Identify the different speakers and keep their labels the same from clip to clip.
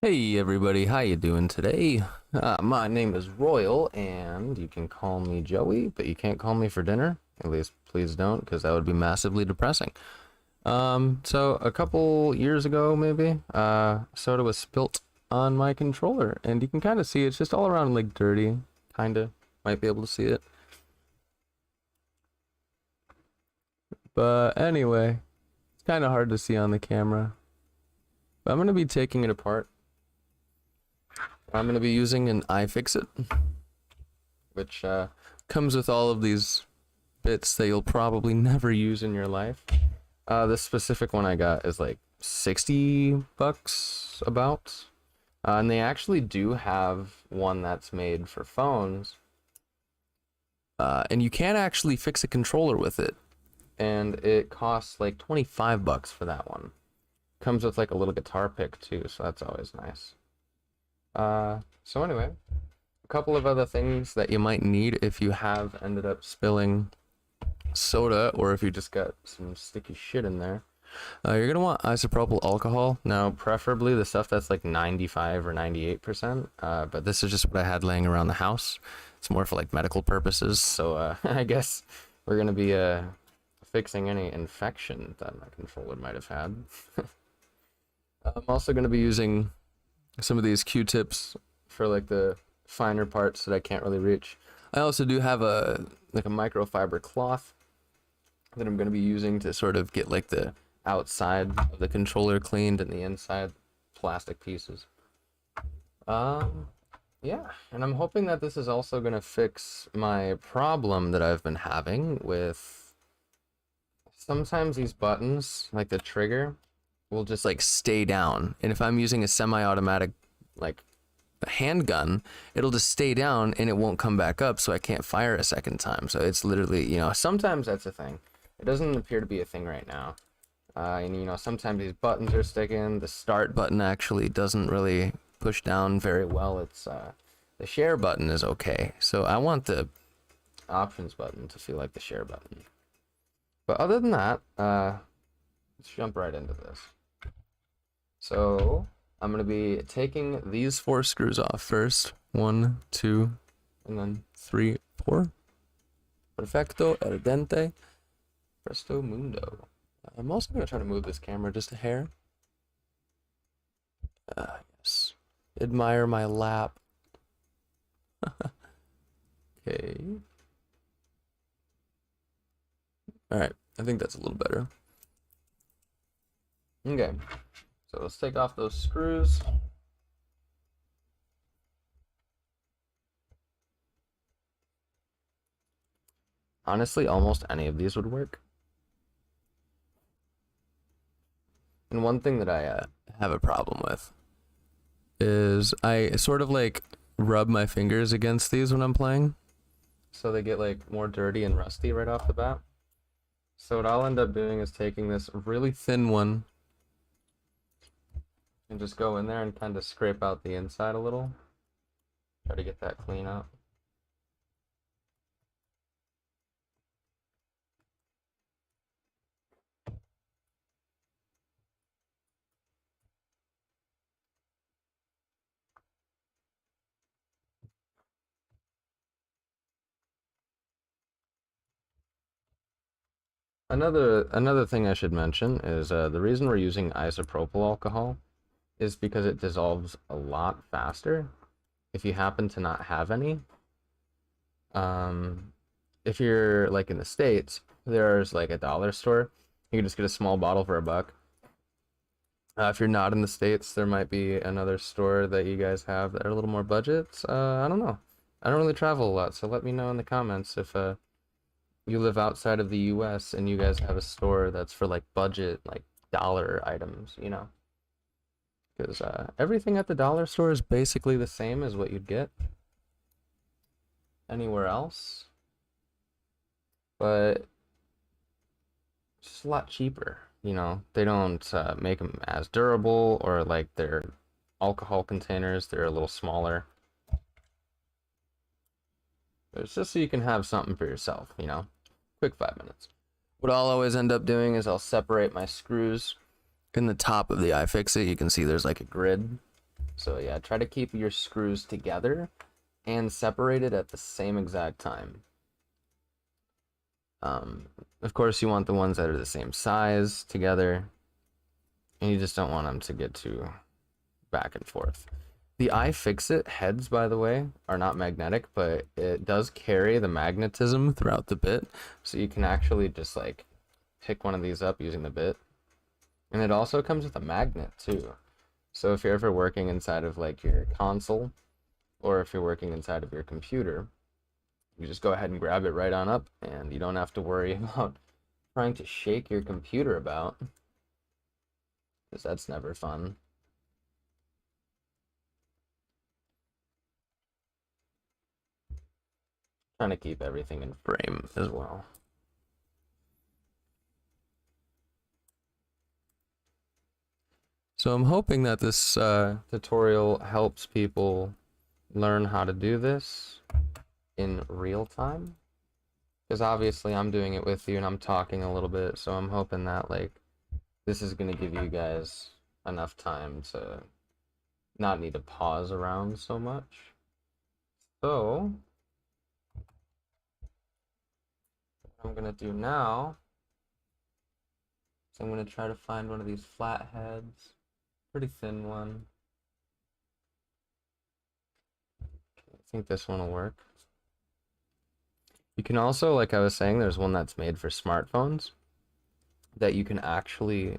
Speaker 1: Hey everybody, how you doing today? My name is Royal, and you can call me Joey, but you can't call me for dinner. At least, please don't, because that would be massively depressing. So a couple years ago, maybe, soda was spilt on my controller, and you can kind of see it's just all around like dirty, kinda. Might be able to see it. But anyway, it's kind of hard to see on the camera. But I'm gonna be taking it apart. I'm gonna be using an iFixit, which comes with all of these bits that you'll probably never use in your life. This specific one I got is like 60 bucks about. And they actually do have one that's made for phones. And you can actually fix a controller with it. And it costs like 25 bucks for that one. Comes with like a little guitar pick too, so that's always nice. So anyway, a couple of other things that you might need if you have ended up spilling soda, or if you just got some sticky shit in there. You're gonna want isopropyl alcohol. Now, preferably the stuff that's like 95 or 98%. But this is just what I had laying around the house. It's more for like medical purposes. So I guess we're gonna be fixing any infection that my controller might have had. I'm also gonna be using some of these Q-tips for like the finer parts that I can't really reach. I also do have a microfiber cloth that I'm going to be using to sort of get like the outside of the controller cleaned and the inside plastic pieces. Yeah, and I'm hoping that this is also going to fix my problem that I've been having with sometimes these buttons, like the trigger, will just like stay down. And if I'm using a semi-automatic like handgun, it'll just stay down and it won't come back up, so I can't fire a second time. So it's literally, sometimes that's a thing. It doesn't appear to be a thing right now. And sometimes these buttons are sticking. The start button actually doesn't really push down very well. It's the share button is okay. So I want the options button to feel like the share button. But other than that, let's jump right into this. So I'm going to be taking these 4 screws off first. 1, 2, and then 3, 4. Perfecto, el dente, presto mundo. I'm also going to try to move this camera just a hair. Yes. Admire my lap. Okay. Alright, I think that's a little better. Okay, so let's take off those screws. Honestly, almost any of these would work. And one thing that I have a problem with is I sort of like rub my fingers against these when I'm playing, so they get like more dirty and rusty right off the bat. So what I'll end up doing is taking this really thin one and just go in there and kind of scrape out the inside a little. Try to get that clean out. Another thing I should mention is the reason we're using isopropyl alcohol is because it dissolves a lot faster if you happen to not have any. If you're like in the States, there's like a dollar store. You can just get a small bottle for $1. If you're not in the States, there might be another store that you guys have that are a little more budgets. I don't know. I don't really travel a lot, so let me know in the comments if you live outside of the US and you guys have a store that's for like budget, like dollar items, Because everything at the dollar store is basically the same as what you'd get anywhere else, but it's just a lot cheaper. They don't make them as durable, or like their alcohol containers, they're a little smaller. But it's just so you can have something for yourself, Quick 5 minutes. What I'll always end up doing is I'll separate my screws in the top of the iFixit. You can see there's like a grid. So yeah, try to keep your screws together and separated at the same exact time. Of course, you want the ones that are the same size together, and you just don't want them to get too back and forth. The iFixit heads, by the way, are not magnetic, but it does carry the magnetism throughout the bit, so you can actually just like pick one of these up using the bit. And it also comes with a magnet too. So if you're ever working inside of like your console, or if you're working inside of your computer, you just go ahead and grab it right on up, and you don't have to worry about trying to shake your computer about, because that's never fun. Trying to keep everything in frame as well. So I'm hoping that this tutorial helps people learn how to do this in real time. Because obviously I'm doing it with you and I'm talking a little bit, so I'm hoping that like this is gonna give you guys enough time to not need to pause around so much. So what I'm gonna do now is I'm gonna try to find one of these flat heads, pretty thin one. I think this one will work. You can also, like I was saying, there's one that's made for smartphones that you can actually,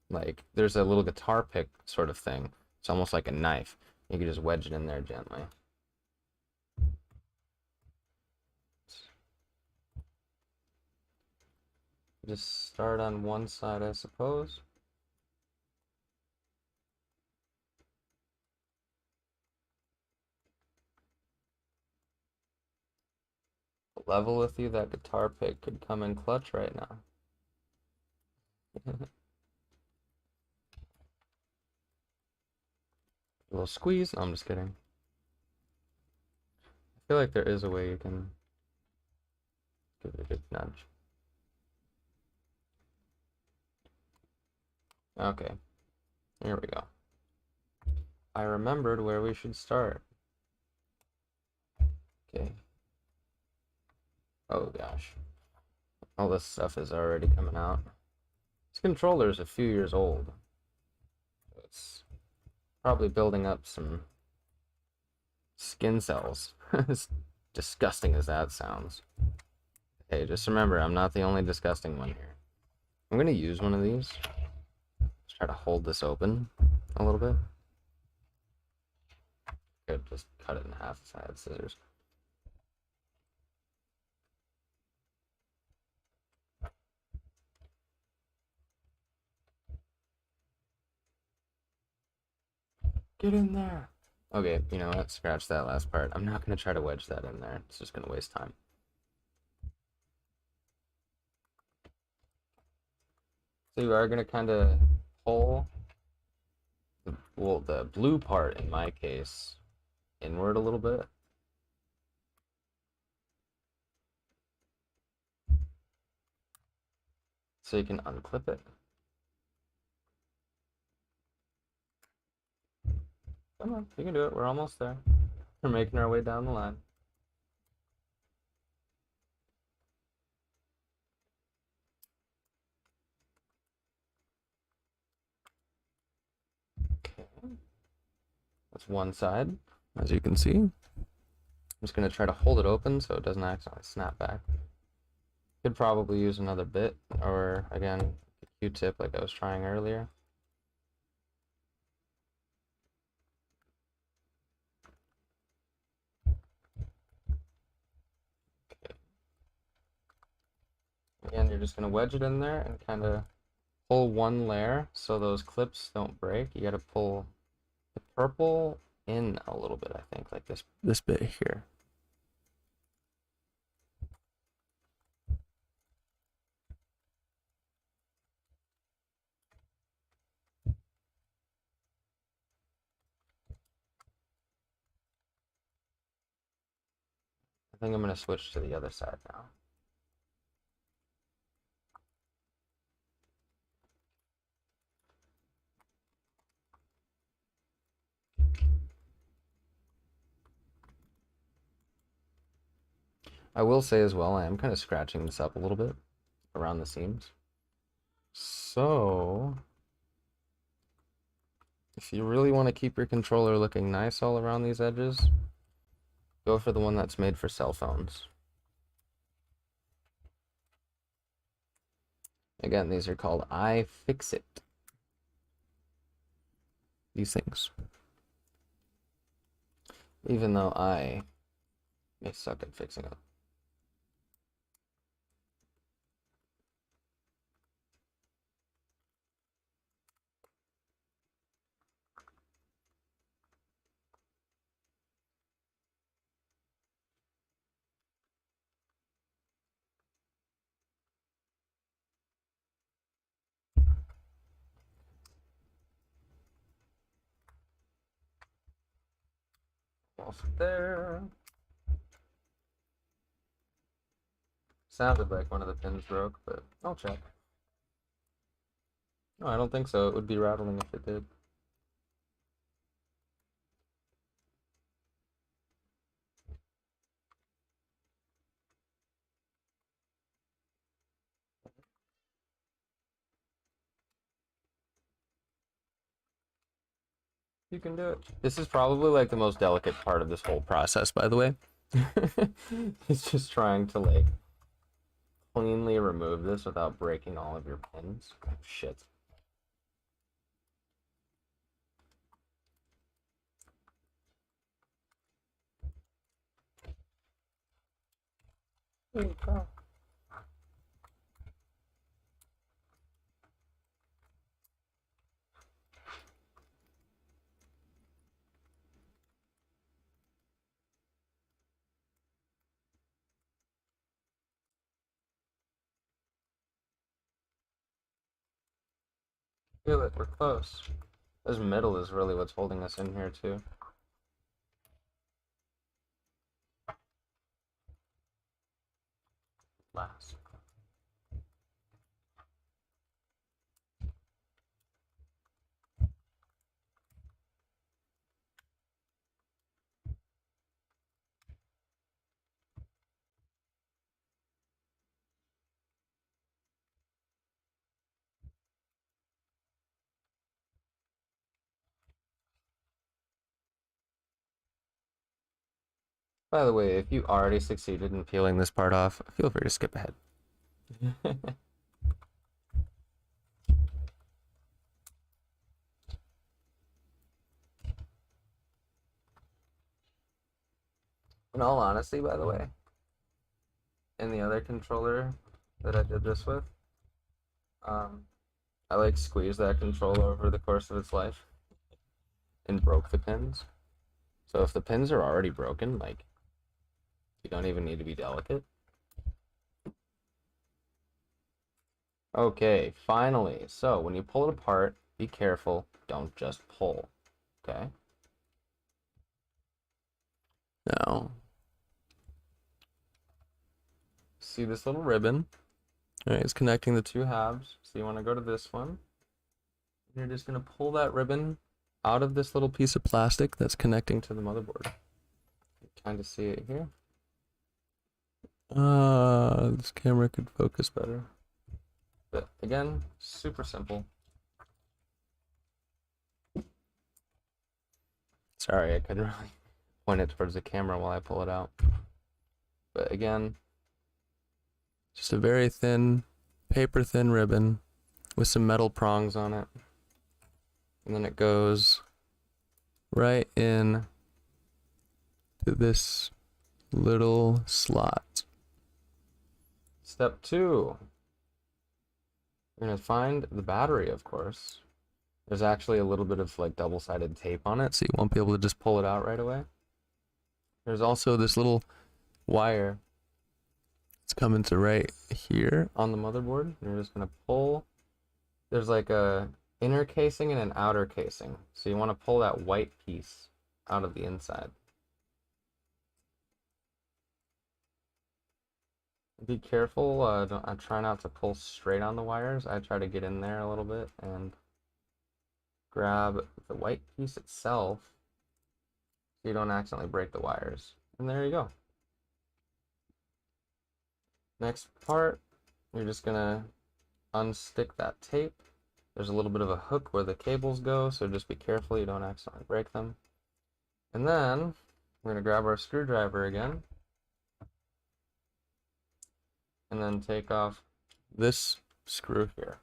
Speaker 1: like, there's a little guitar pick sort of thing. It's almost like a knife. You can just wedge it in there gently. Just start on one side, I suppose. Level with you, that guitar pick could come in clutch right now. A little squeeze. No, I'm just kidding. I feel like there is a way you can give it a good nudge. Okay, here we go. I remembered where we should start. Okay. Oh gosh. All this stuff is already coming out. This controller is a few years old. It's probably building up some skin cells. As disgusting as that sounds. Hey, just remember, I'm not the only disgusting one here. I'm gonna use one of these. Let's try to hold this open a little bit. Could just cut it in half if I had scissors. Get in there. Okay, you know what? Scratch that last part. I'm not gonna try to wedge that in there. It's just gonna waste time. So you are gonna kind of pull, well, the blue part in my case, inward a little bit. So you can unclip it. Come on, you can do it. We're almost there. We're making our way down the line. Okay. That's one side, as you can see. I'm just gonna try to hold it open so it doesn't accidentally snap back. Could probably use another bit, or again, a Q-tip like I was trying earlier. Again, you're just gonna wedge it in there and kind of pull one layer so those clips don't break. You gotta pull the purple in a little bit, I think, like this bit here. I think I'm gonna switch to the other side now. I will say as well, I am kind of scratching this up a little bit around the seams. So, if you really want to keep your controller looking nice all around these edges, go for the one that's made for cell phones. Again, these are called iFixit. These things. Even though I may suck at fixing it. Off there. Sounded like one of the pins broke, but I'll check. No, I don't think so. It would be rattling if it did. You can do it. This is probably like the most delicate part of this whole process, by the way. It's just trying to like cleanly remove this without breaking all of your pins. Oh, shit. There you go. Feel it, we're close. This middle is really what's holding us in here too. Last. By the way, if you already succeeded in peeling this part off, feel free to skip ahead. In all honesty, by the way, in the other controller that I did this with, I like squeezed that controller over the course of its life and broke the pins. So if the pins are already broken, like, you don't even need to be delicate. Okay, finally. So when you pull it apart, be careful. Don't just pull. Okay? Now, see this little ribbon? All right, it's connecting the two halves. So you want to go to this one. You're just going to pull that ribbon out of this little piece of plastic that's connecting to the motherboard. You kind of see it here. This camera could focus better. But again, super simple. Sorry, I couldn't really point it towards the camera while I pull it out. But again, just a very thin, paper thin ribbon with some metal prongs on it. And then it goes right in to this little slot. Step 2. You're gonna find the battery, of course. There's actually a little bit of like double-sided tape on it, so you won't be able to just pull it out right away. There's also this little wire. It's coming to right here on the motherboard. You're just gonna pull. There's like a inner casing and an outer casing. So you want to pull that white piece out of the inside. Be careful, I try not to pull straight on the wires. I try to get in there a little bit and grab the white piece itself so you don't accidentally break the wires. And there you go. Next part, you're just gonna unstick that tape. There's a little bit of a hook where the cables go, so just be careful you don't accidentally break them. And then we're gonna grab our screwdriver again, and then take off this screw here.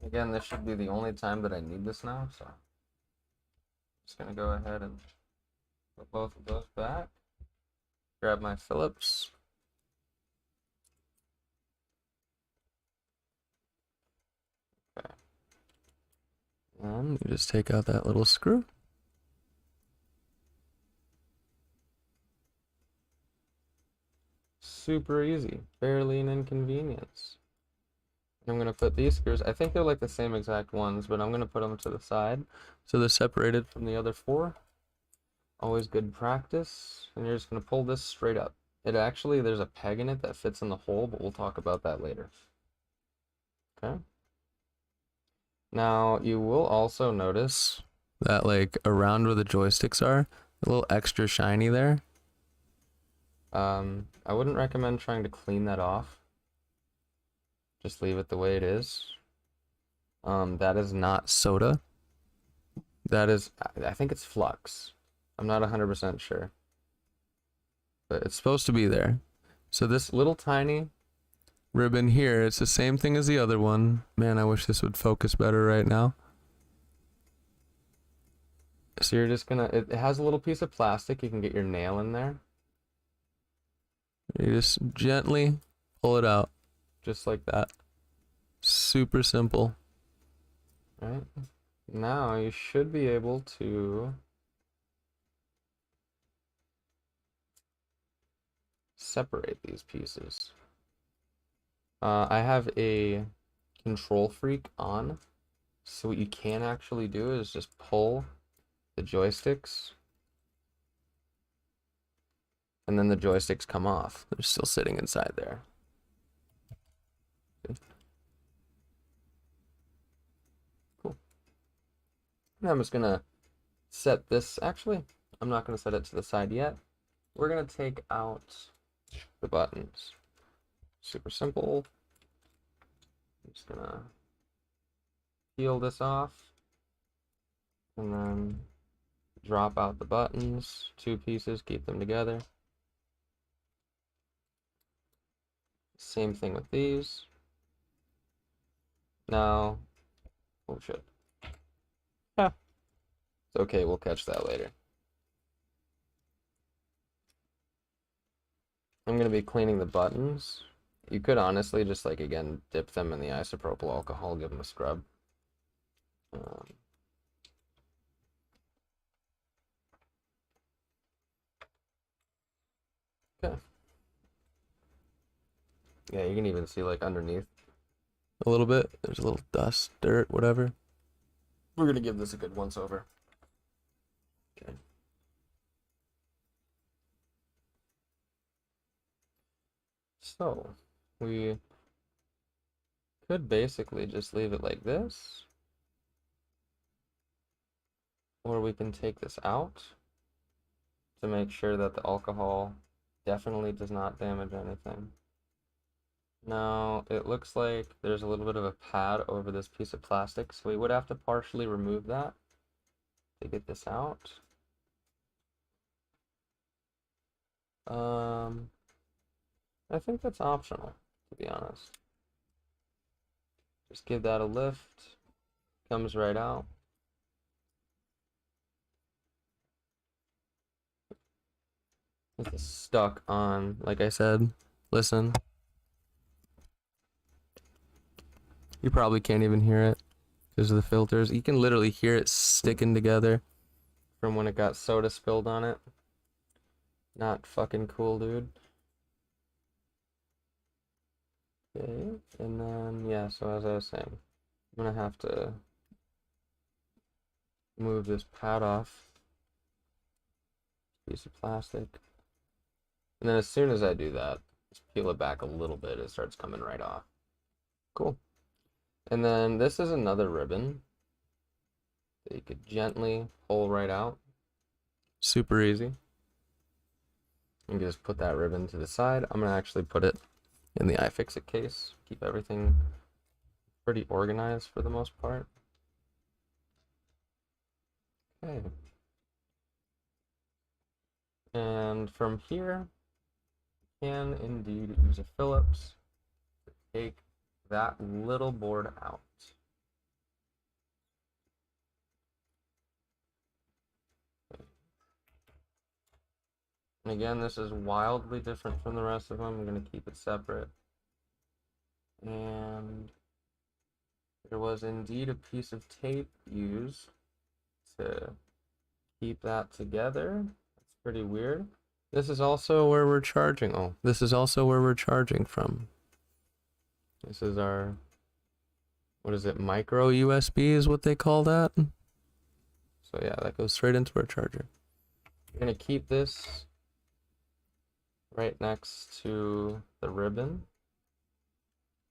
Speaker 1: Again, this should be the only time that I need this now, so I'm just gonna go ahead and put both of those back. Grab my Phillips. Okay. And you just take out that little screw. Super easy, barely an inconvenience. I'm going to put these screws, I think they're like the same exact ones, but I'm going to put them to the side so they're separated from the other four. Always good practice. And you're just going to pull this straight up. It actually, there's a peg in it that fits in the hole, but we'll talk about that later. Okay. Now, you will also notice that like around where the joysticks are, a little extra shiny there. I wouldn't recommend trying to clean that off. Just leave it the way it is. That is not soda. That is, I think it's flux. I'm not 100% sure. But it's supposed to be there. So this little tiny ribbon here, it's the same thing as the other one. Man, I wish this would focus better right now. So you're just gonna, it has a little piece of plastic. You can get your nail in there. You just gently pull it out. Just like that. Super simple. All right. Now you should be able to separate these pieces. I have a control freak on, so what you can actually do is just pull the joysticks, and then the joysticks come off. They're still sitting inside there. Cool. Now I'm just gonna set this, actually, I'm not gonna set it to the side yet. We're gonna take out the buttons. Super simple. I'm just gonna peel this off and then drop out the buttons, two pieces, keep them together. Same thing with these. Now, oh shit. It's okay, we'll catch that later. I'm gonna be cleaning the buttons. You could honestly just like, again, dip them in the isopropyl alcohol, give them a scrub. Okay. Yeah, you can even see like underneath a little bit. There's a little dust, dirt, whatever. We're gonna give this a good once over. Okay. So, we could basically just leave it like this. Or we can take this out to make sure that the alcohol definitely does not damage anything. Now, it looks like there's a little bit of a pad over this piece of plastic, so we would have to partially remove that to get this out. I think that's optional, to be honest. Just give that a lift, comes right out. It's stuck on, like I said, listen. You probably can't even hear it because of the filters. You can literally hear it sticking together from when it got soda spilled on it. Not fucking cool, dude. Okay, and then, yeah, so as I was saying, I'm gonna have to move this pad off. Piece of plastic. And then as soon as I do that, just peel it back a little bit, it starts coming right off. Cool. And then this is another ribbon that you could gently pull right out. Super easy. You can just put that ribbon to the side. I'm gonna actually put it in the iFixit case. Keep everything pretty organized for the most part. Okay. And from here, you can indeed use a Phillips to take that little board out. And again, this is wildly different from the rest of them. I'm going to keep it separate. And there was indeed a piece of tape used to keep that together. That's pretty weird. This is also where we're charging. Oh, this is also where we're charging from. This is our, what is it, micro USB is what they call that. So yeah, that goes straight into our charger. We're gonna keep this right next to the ribbon.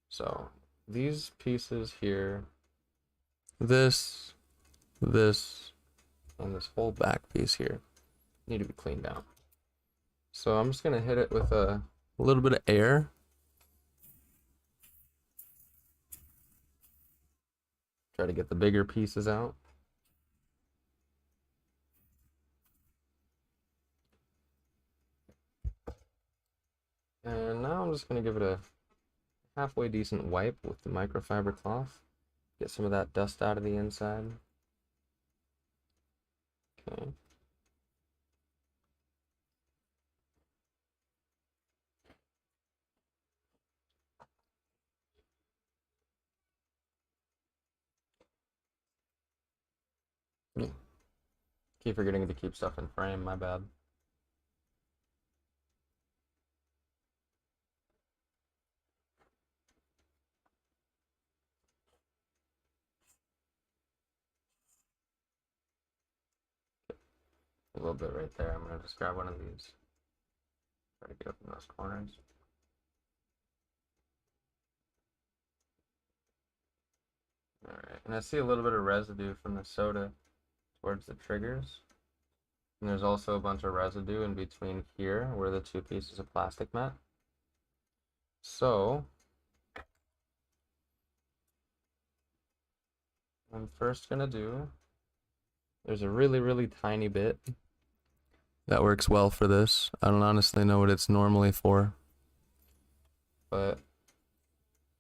Speaker 1: So these pieces here, this, and this whole back piece here need to be cleaned out. So I'm just gonna hit it with a little bit of air. Try to get the bigger pieces out. And now I'm just gonna give it a halfway decent wipe with the microfiber cloth. Get some of that dust out of the inside. Okay. Yeah. Keep forgetting to keep stuff in frame, my bad. A little bit right there. I'm gonna just grab one of these. Try to get up in those corners. Alright, and I see a little bit of residue from the soda towards the triggers. And there's also a bunch of residue in between here where the two pieces of plastic met. So I'm first gonna do, there's a really tiny bit that works well for this. I don't honestly know what it's normally for, but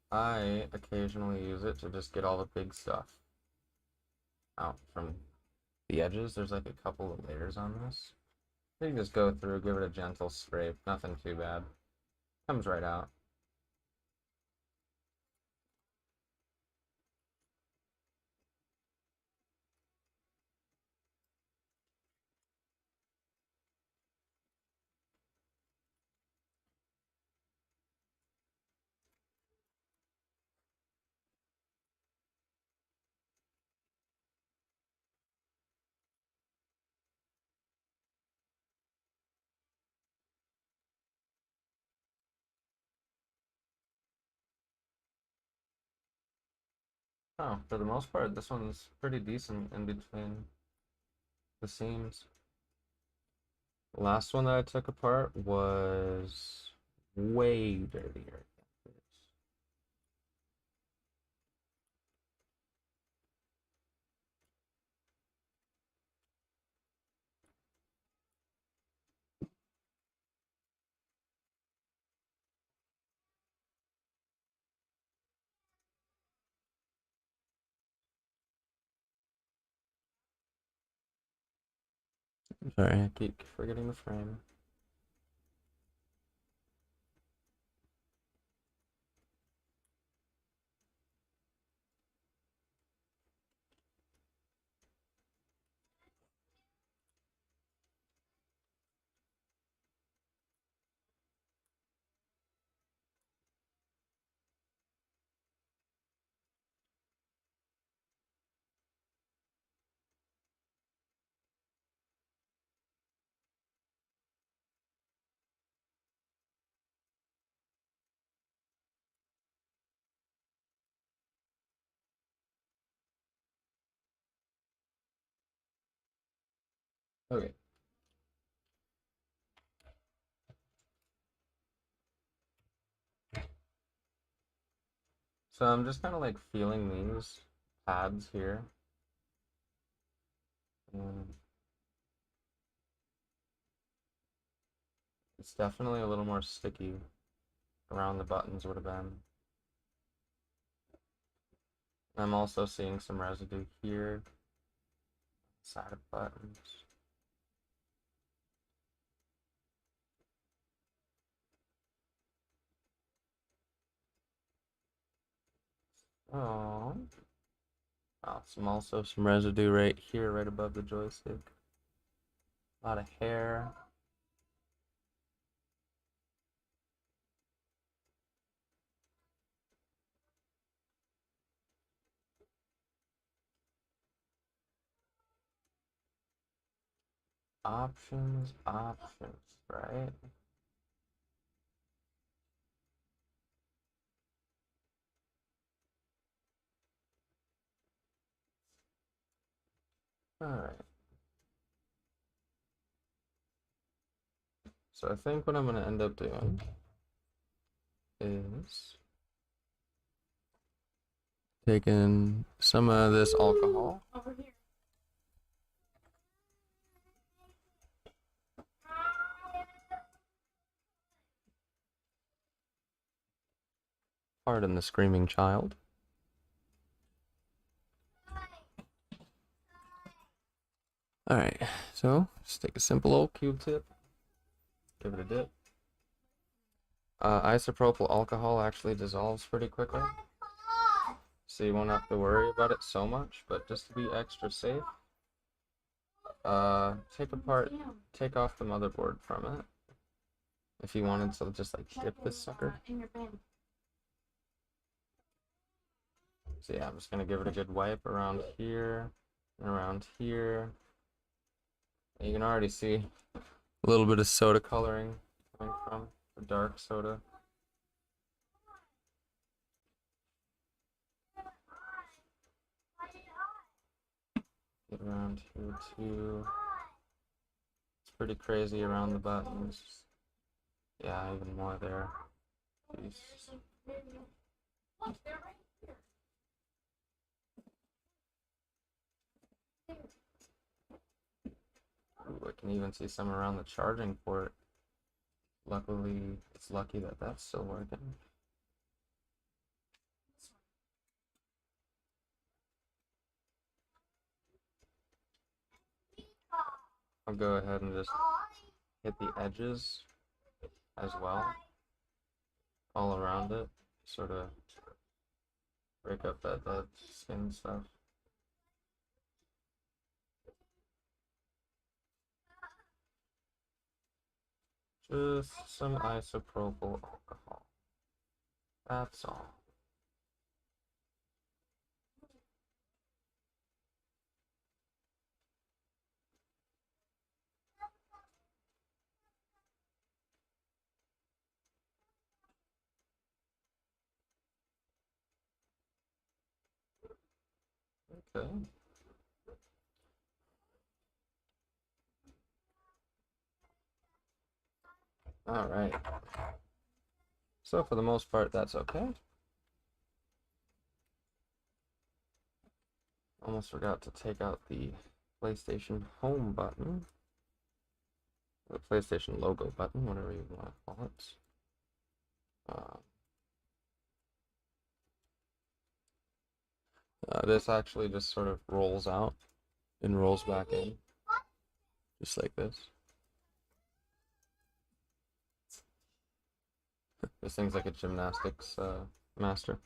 Speaker 1: I occasionally use it to just get all the big stuff out from the edges. There's like a couple of layers on this. You can just go through, give it a gentle scrape, nothing too bad. Comes right out. Oh, for the most part, this one's pretty decent in between the seams. The last one that I took apart was way dirtier. Sorry, I keep forgetting the frame. Okay. So I'm just kind of like feeling these pads here. And it's definitely a little more sticky around the buttons would have been. I'm also seeing some residue here, side of buttons. Oh, also some residue right here, right above the joystick. A lot of hair. Options, right? Alright. So I think what I'm going to end up doing is taking some of this alcohol. Pardon the screaming child. Alright, so just take a simple old cube tip, give it a dip. Isopropyl alcohol actually dissolves pretty quickly, so you won't have to worry about it so much, but just to be extra safe, take off the motherboard from it, if you wanted to just like dip this sucker. So yeah, I'm just gonna give it a good wipe around here, and around here. You can already see a little bit of soda coloring coming from the dark soda. Get around here too. It's pretty crazy around the buttons. Yeah, even more there. Jeez. Ooh, I can even see some around the charging port. Luckily, it's lucky that that's still working. I'll go ahead and just hit the edges as well, all around it, sort of break up that dead skin stuff. Just some isopropyl alcohol. That's all. Okay. All right. So for the most part, that's okay. Almost forgot to take out the PlayStation Home button. The PlayStation logo button, whatever you want to call it. This actually just sort of rolls out and rolls back in, just like this. This thing's like a gymnastics master.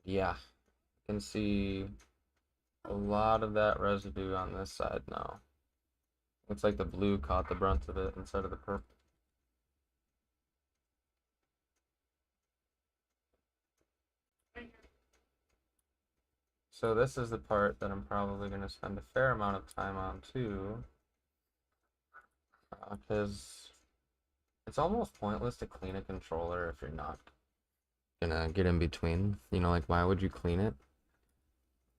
Speaker 1: Yeah, you can see a lot of that residue on this side now. Looks like the blue caught the brunt of it instead of the purple. So this is the part that I'm probably going to spend a fair amount of time on too, because it's almost pointless to clean a controller if you're not gonna get in between. You know, like why would you clean it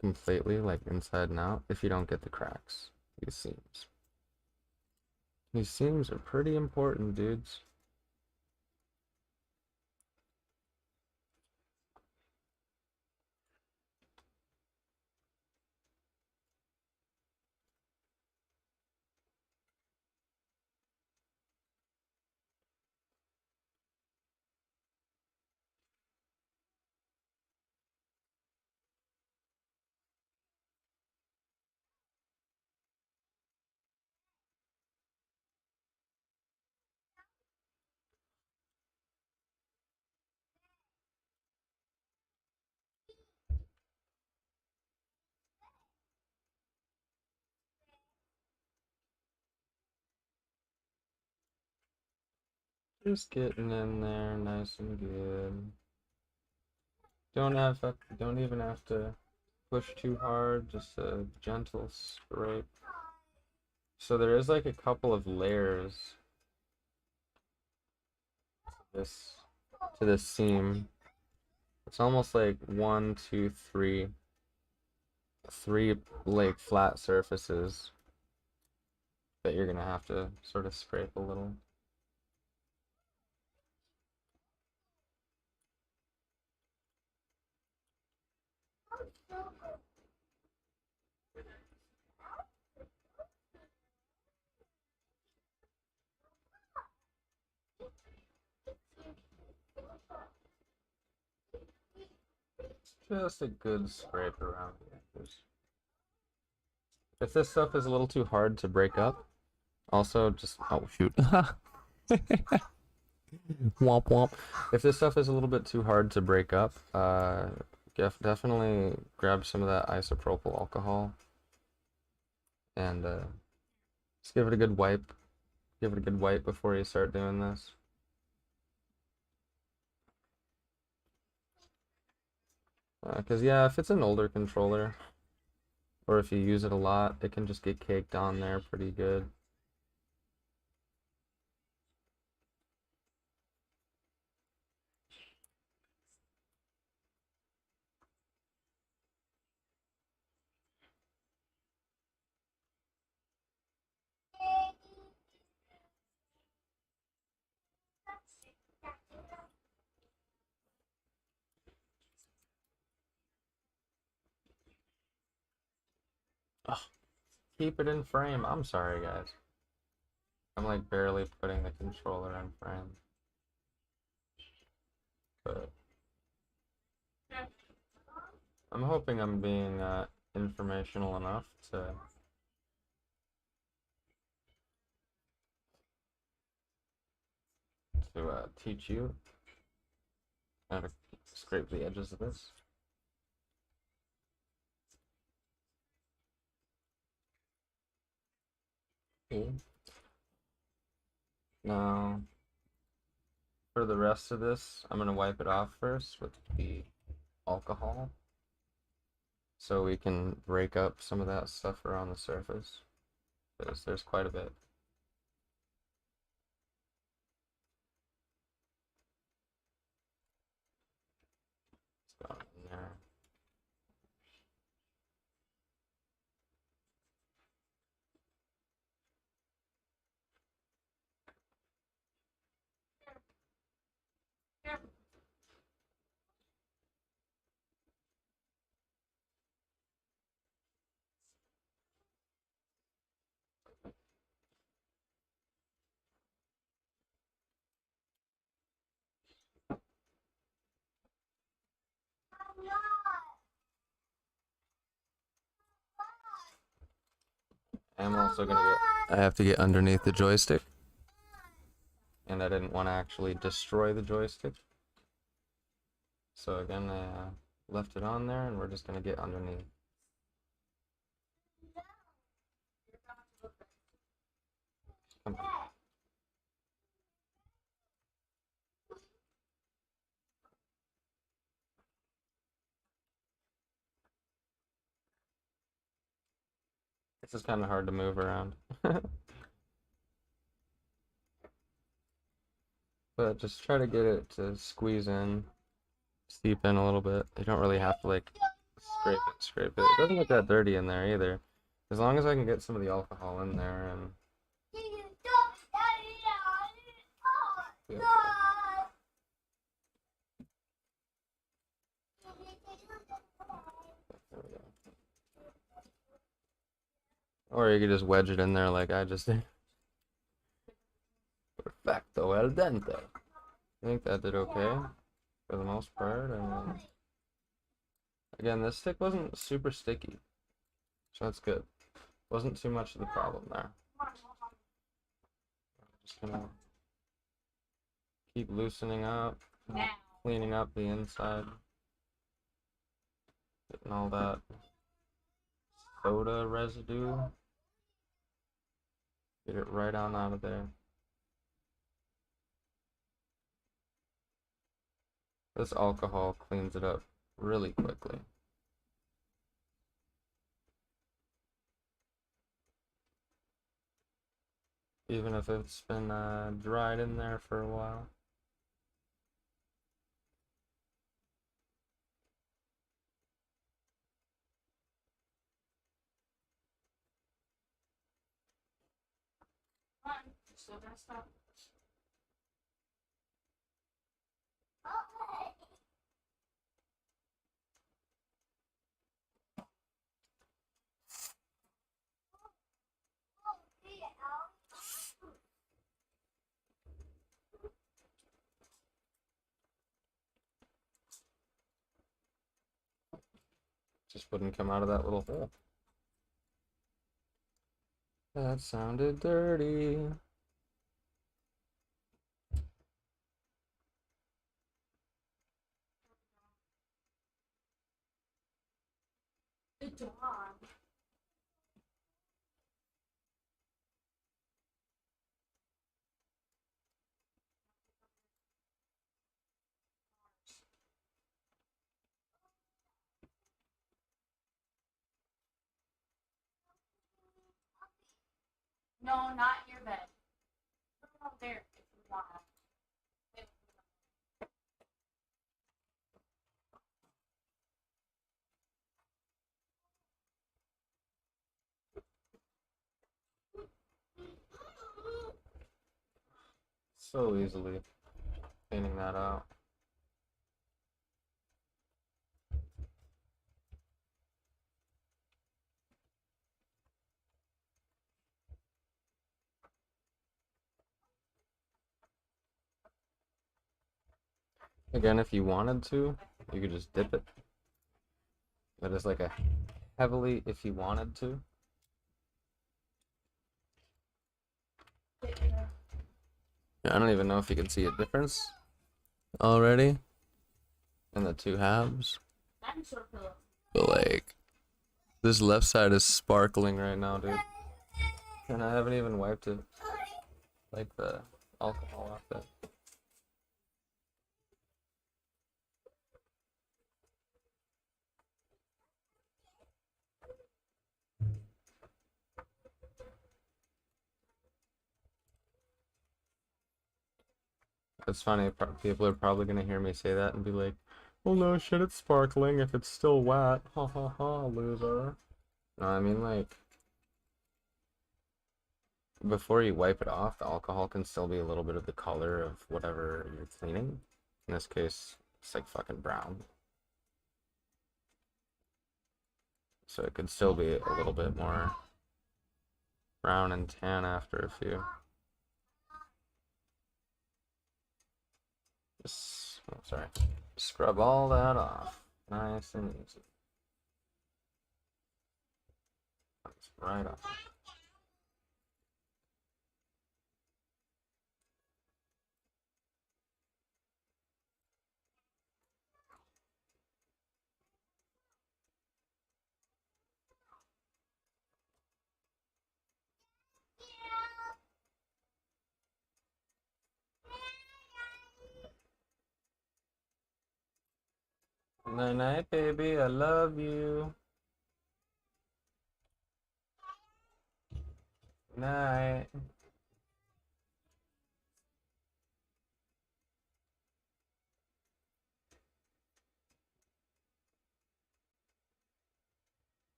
Speaker 1: completely, like inside and out, if you don't get the cracks? These seams. These seams are pretty important, dudes. Just getting in there nice and good. Don't even have to push too hard, just a gentle scrape. So there is like a couple of layers this to this seam. It's almost like one, two, three like flat surfaces that you're gonna have to sort of scrape a little. Just a good scrape around the edges. If this stuff is a little too hard to break up, also just oh shoot. Womp womp. If this stuff is a little bit too hard to break up, definitely grab some of that isopropyl alcohol and just give it a good wipe. Give it a good wipe before you start doing this. Because yeah, if it's an older controller, or if you use it a lot, it can just get caked on there pretty good. Ugh, keep it in frame. I'm sorry, guys. I'm like barely putting the controller in frame. But I'm hoping I'm being informational enough to teach you how to scrape the edges of this. Okay. Now, for the rest of this, I'm gonna wipe it off first with the alcohol, so we can break up some of that stuff around the surface. There's quite a bit. It's gone in there. I'm also gonna I have to get underneath the joystick, and I didn't want to actually destroy the joystick. So again, I left it on there, and we're just gonna get underneath. Come on. This is kind of hard to move around. But just try to get it to squeeze in, seep in a little bit. You don't really have to like scrape it. It doesn't look that dirty in there either. As long as I can get some of the alcohol in there and yeah. Or you could just wedge it in there like I just did. Perfecto al dente. I think that did okay for the most part. And again, this stick wasn't super sticky, so that's good. Wasn't too much of the problem there. Just gonna keep loosening up, cleaning up the inside, getting all that soda residue. Get it right on out of there. This alcohol cleans it up really quickly. Even if it's been dried in there for a while.
Speaker 2: Still gonna stop.
Speaker 1: Just wouldn't come out of that little hole. That sounded dirty.
Speaker 2: The dog. No, not in your bed. Put it out there if you want.
Speaker 1: So easily cleaning that out. Again, if you wanted to, you could just dip it. That is like a heavily if you wanted to. I don't even know if you can see a difference already in the two halves. But like, this left side is sparkling right now, dude. And I haven't even wiped it. Like the alcohol off it. It's funny, people are probably gonna hear me say that and be like, well, no shit, it's sparkling if it's still wet. Ha ha ha, loser. No, I mean, like, before you wipe it off, the alcohol can still be a little bit of the color of whatever you're cleaning. In this case, it's like fucking brown. So it could still be a little bit more brown and tan after a few. Just, oh, sorry. Scrub all that off. Nice and easy. That's right off. Night night, baby. I love you. Night.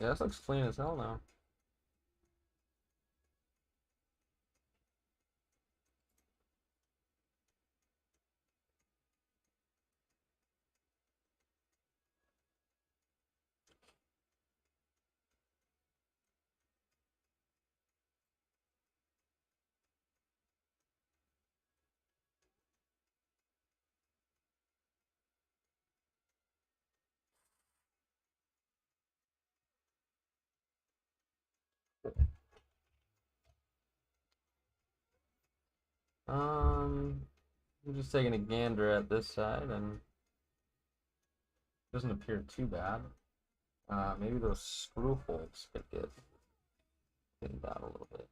Speaker 1: Yeah, this looks clean as hell now. I'm just taking a gander at this side and it doesn't appear too bad. Maybe those screw holes could get Clean that a little bit.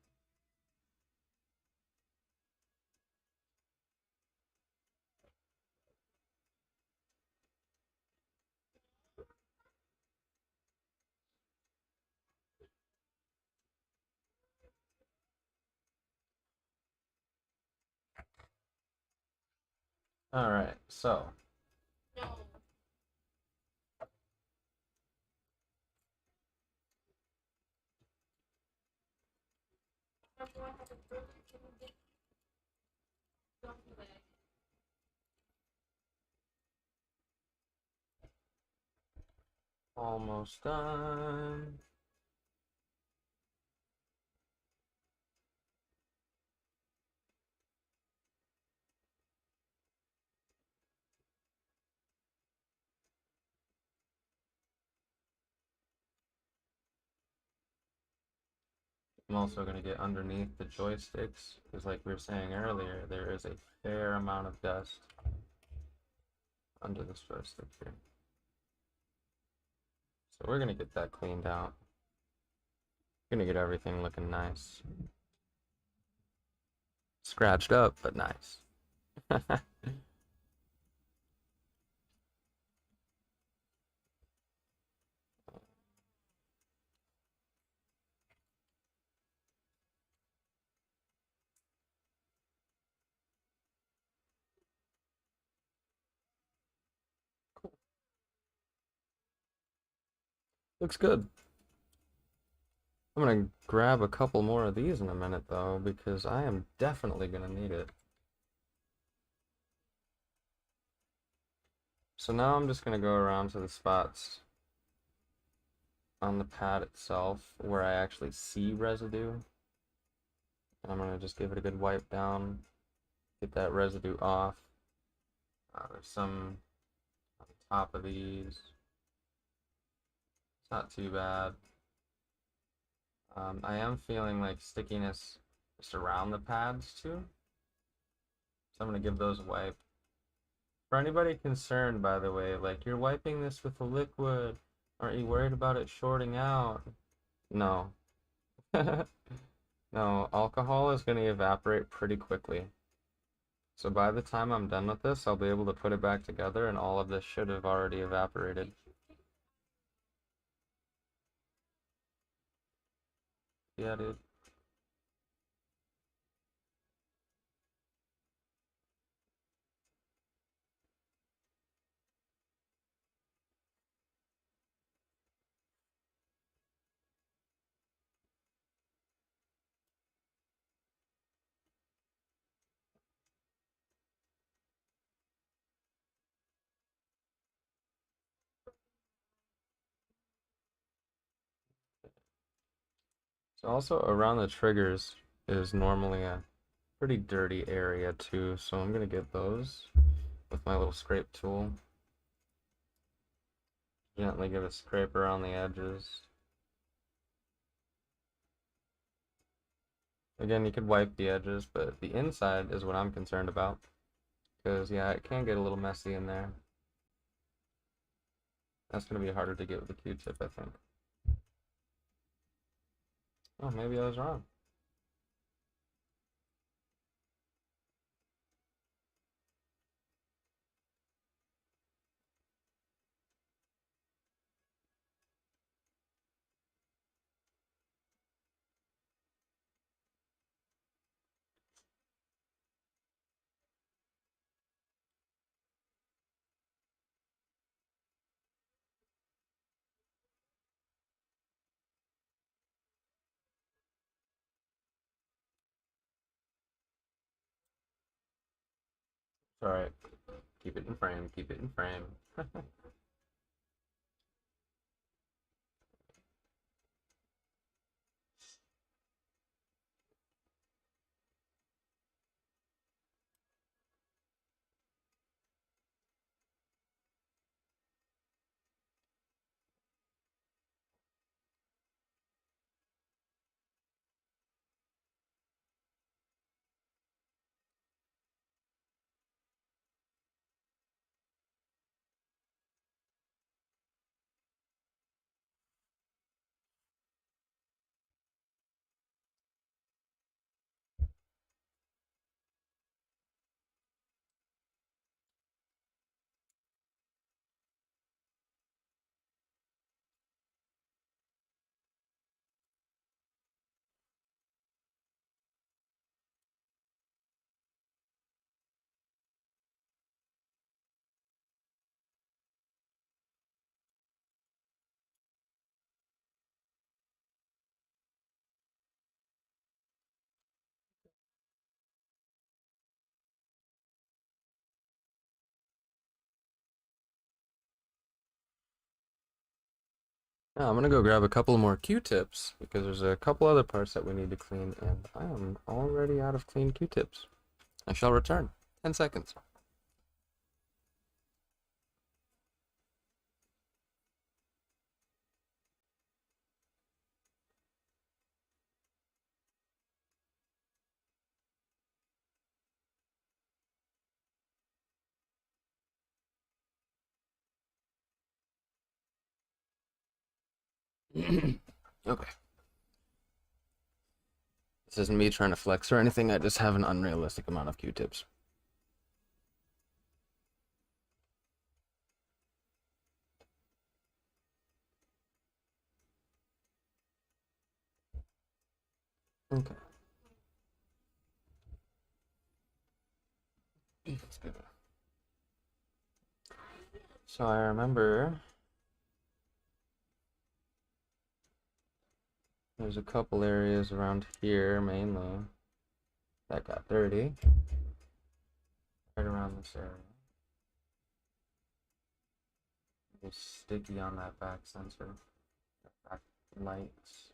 Speaker 1: All right, so
Speaker 2: No. Everyone has a burger, can we get something back?
Speaker 1: almost done. I'm also going to get underneath the joysticks because, like we were saying earlier, there is a fair amount of dust under this joystick here. So we're going to get that cleaned out. Going to get everything looking nice. Scratched up, but nice. Looks good. I'm gonna grab a couple more of these in a minute though, because I am definitely gonna need it. So now I'm just gonna go around to the spots on the pad itself where I actually see residue. And I'm gonna just give it a good wipe down, get that residue off. There's some on top of these. It's not too bad. I am feeling like stickiness just around the pads too. So I'm gonna give those a wipe. For anybody concerned, by the way, like you're wiping this with a liquid. Aren't you worried about it shorting out? No. No, alcohol is gonna evaporate pretty quickly. So by the time I'm done with this, I'll be able to put it back together and all of this should have already evaporated. Yeah, dude. So also around the triggers is normally a pretty dirty area too, so I'm gonna get those with my little scrape tool. Gently give a scrape around the edges. Again, you could wipe the edges, but the inside is what I'm concerned about. Because, yeah, it can get a little messy in there. That's going to be harder to get with a Q-tip, I think. Oh, maybe I was wrong. It's alright. Keep it in frame, keep it in frame. Now I'm gonna go grab a couple more Q-tips because there's a couple other parts that we need to clean, and I am already out of clean Q-tips. I shall return. 10 seconds. Okay. This isn't me trying to flex or anything, I just have an unrealistic amount of Q-tips. Okay. Let's go. So I remember there's a couple areas around here mainly that got dirty. Right around this area. It's sticky on that back sensor. Back lights.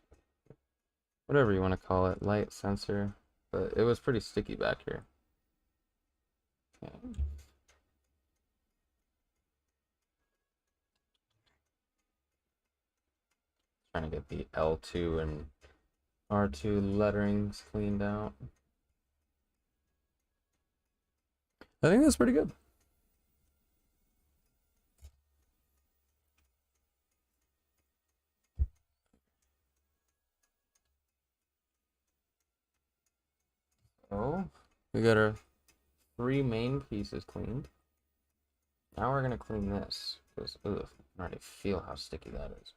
Speaker 1: Whatever you want to call it. Light sensor. But it was pretty sticky back here. Okay. Trying to get the L2 and R2 letterings cleaned out. I think that's pretty good. So we got our 3 main pieces cleaned. Now we're gonna clean this because I already feel how sticky that is.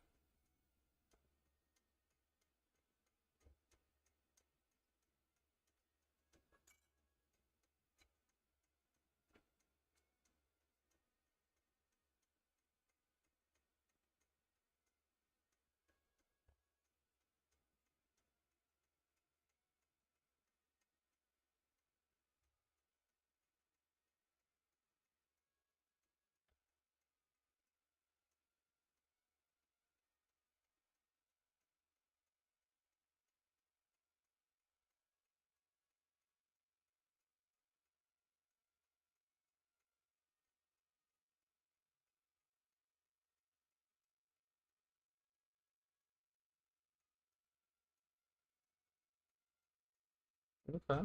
Speaker 1: Okay,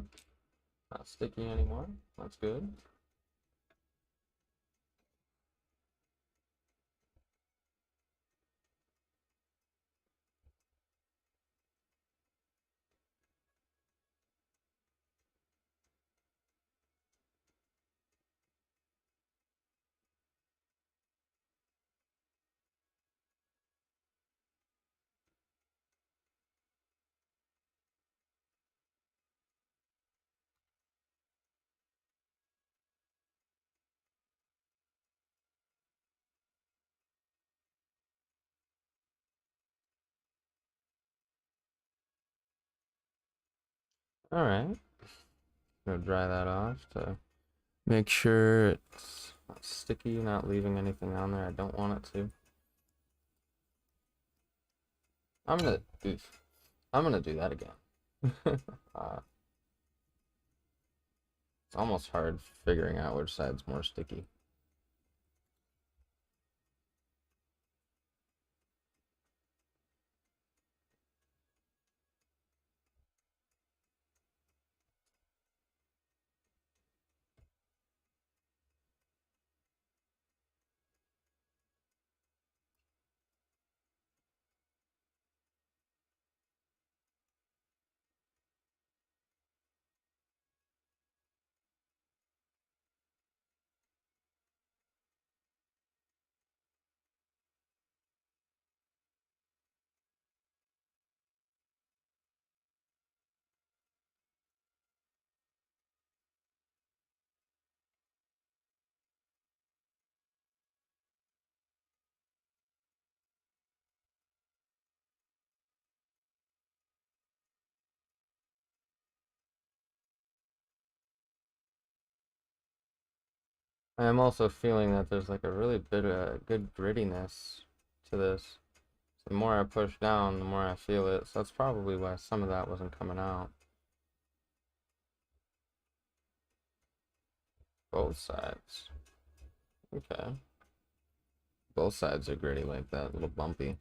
Speaker 1: not sticky anymore. That's good. All right, gonna dry that off to make sure it's not sticky, not leaving anything on there I don't want it to. I'm gonna I'm gonna do that again. uh, it's almost hard figuring out which side's more sticky. I am also feeling that there's like a really bit of good grittiness to this. The more I push down, the more I feel it. So that's probably why some of that wasn't coming out. Both sides. Okay. Both sides are gritty like that, a little bumpy.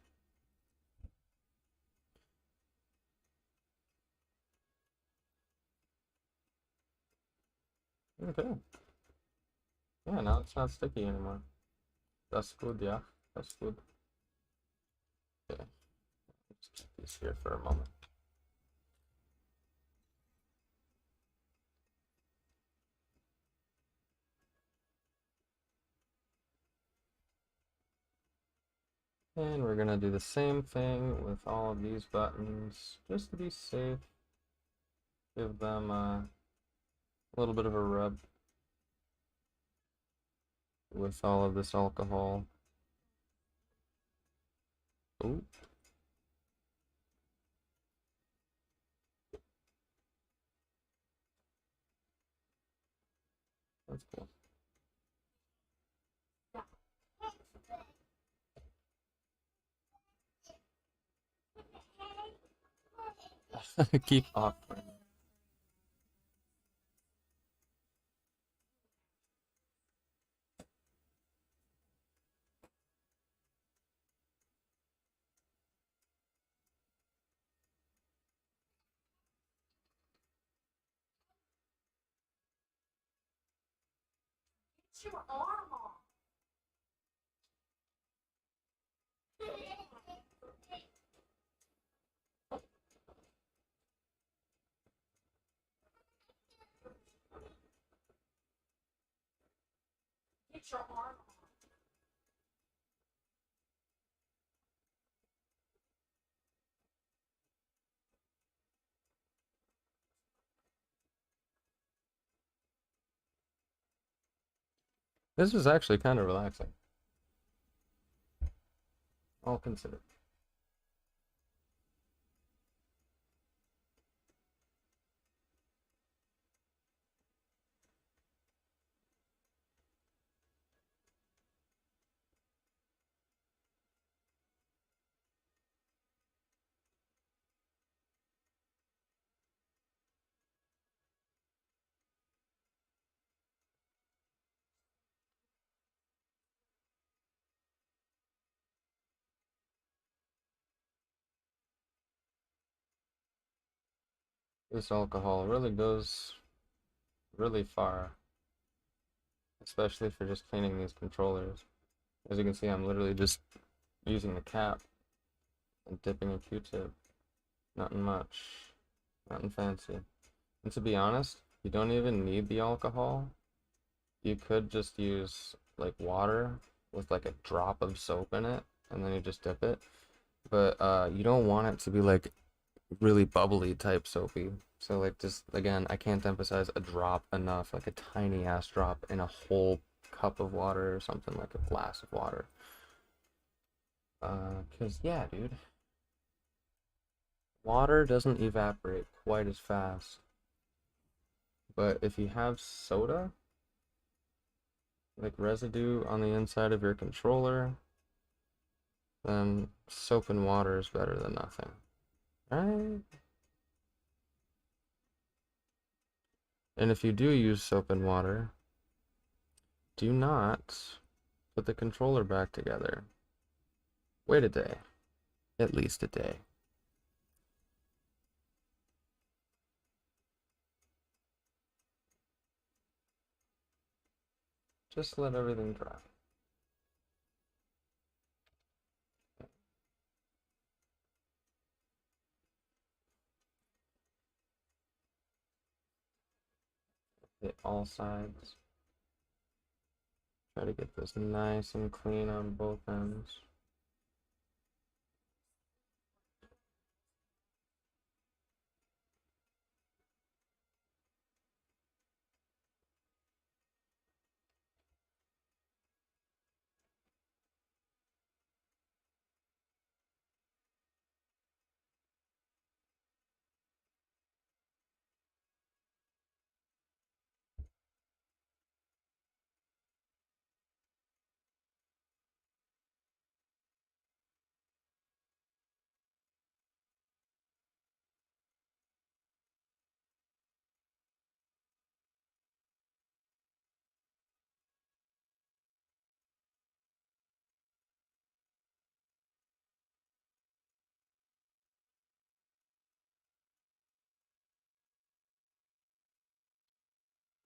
Speaker 1: Okay. Yeah, now it's not sticky anymore. That's good, yeah. That's good. Okay. Let's keep these here for a moment. And we're gonna do the same thing with all of these buttons, just to be safe. Give them a little bit of a rub with all of this alcohol. Ooh, that's cool. Keep offering.
Speaker 2: Get your arm off. Get your arm off.
Speaker 1: This is actually kind of relaxing, all considered. This alcohol really goes really far, especially for just cleaning these controllers. As you can see, I'm literally just using the cap and dipping a Q-tip. Nothing much, nothing fancy. And to be honest, you don't even need the alcohol. You could just use like water with like a drop of soap in it, and then you just dip it. But you don't want it to be like really bubbly type soapy. So like just again, I can't emphasize a drop enough, like a tiny ass drop in a whole cup of water or something, like a glass of water. 'Cause yeah, dude, water doesn't evaporate quite as fast. But if you have soda, like residue on the inside of your controller, then soap and water is better than nothing. Right? And if you do use soap and water, do not put the controller back together. Wait a day. At least a day. Just let everything dry. Hit all sides. Try to get this nice and clean on both ends.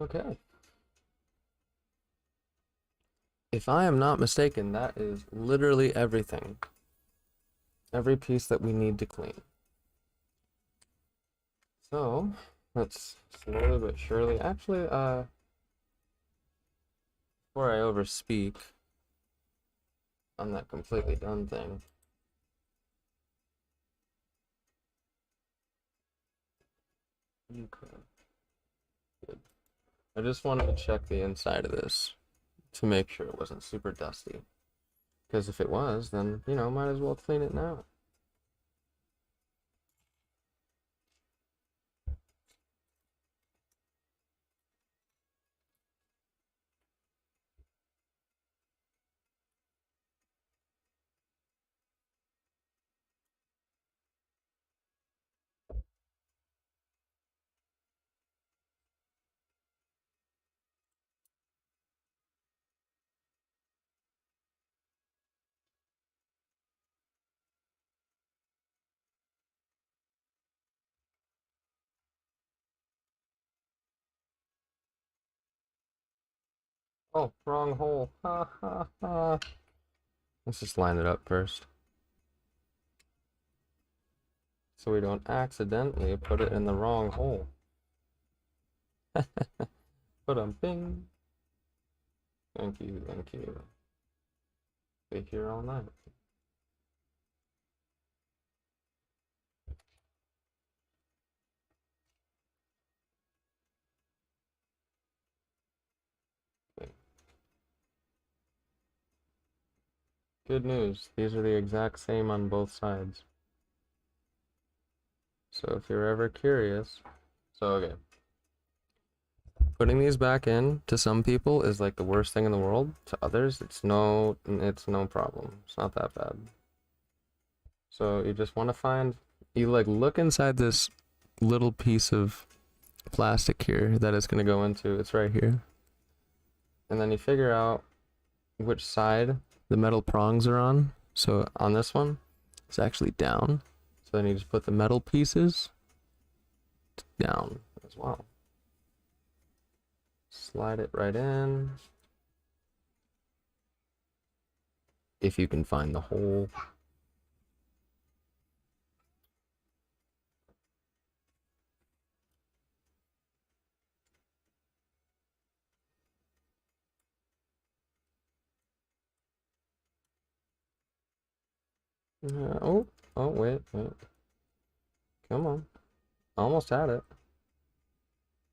Speaker 1: Okay. If I am not mistaken, that is literally everything. Every piece that we need to clean. So, let's slowly but surely, actually, before I overspeak on that completely done thing. Okay, good. I just wanted to check the inside of this to make sure it wasn't super dusty. Because if it was, then, you know, might as well clean it now. Oh, wrong hole. Ha ha ha. Let's just line it up first. So we don't accidentally put it in the wrong hole. Put 'em bing. Thank you, thank you. Be here all night. Okay. Good news. These are the exact same on both sides. So if you're ever curious. So okay. Putting these back in to some people is like the worst thing in the world. To others, it's no problem. It's not that bad. So you just want to find, you like look inside this little piece of plastic here that it's going to go into. It's right here. And then you figure out which side the metal prongs are on. So on this one, it's actually down. So then you just put the metal pieces down as well. Slide it right in. If you can find the hole. Oh, oh, wait. Come on. Almost had it.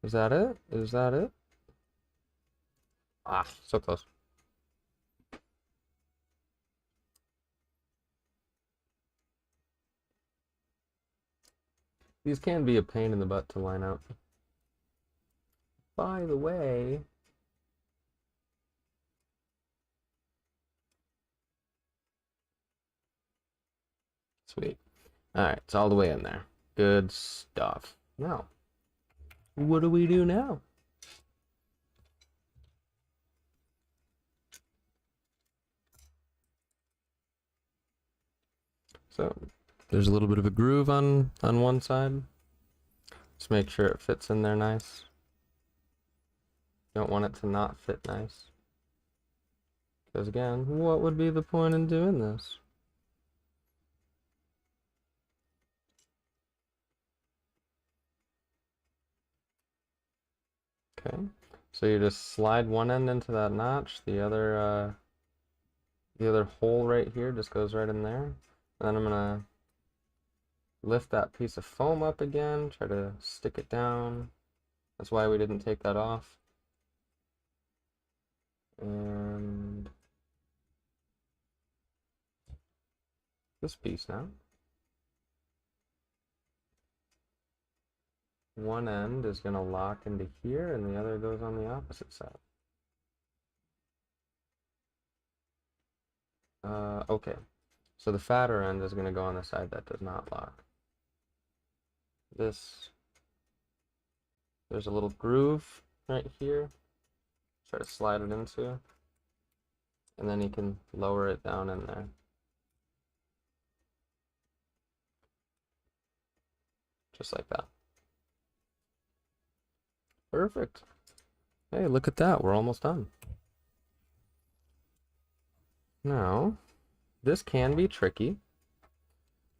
Speaker 1: Is that it? Is that it? Ah, so close. These can be a pain in the butt to line up. By the way, sweet. Alright, it's all the way in there. Good stuff. Now, what do we do now? So, there's a little bit of a groove on one side. Just make sure it fits in there nice. Don't want it to not fit nice. Because again, what would be the point in doing this? Okay, so you just slide one end into that notch, the other hole right here just goes right in there. And then I'm gonna lift that piece of foam up again, try to stick it down. That's why we didn't take that off. And this piece now. One end is gonna lock into here and the other goes on the opposite side. Okay. So the fatter end is gonna go on the side that does not lock. There's a little groove right here. Try to slide it into. And then you can lower it down in there. Just like that. Perfect. Hey, look at that. We're almost done. Now, this can be tricky.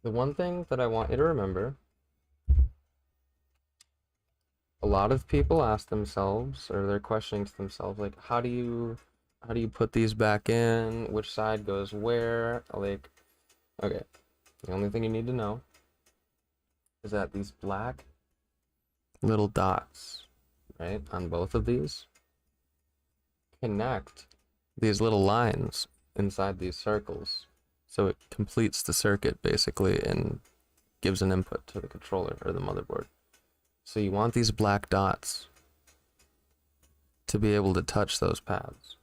Speaker 1: The one thing that I want you to remember, a lot of people ask themselves, or they're questioning to themselves, like, how do you put these back in? Which side goes where? Like, okay, the only thing you need to know is that these black little dots, right, on both of these connect these little lines inside these circles. So it completes the circuit basically and gives an input to the controller or the motherboard. So you want these black dots to be able to touch those pads.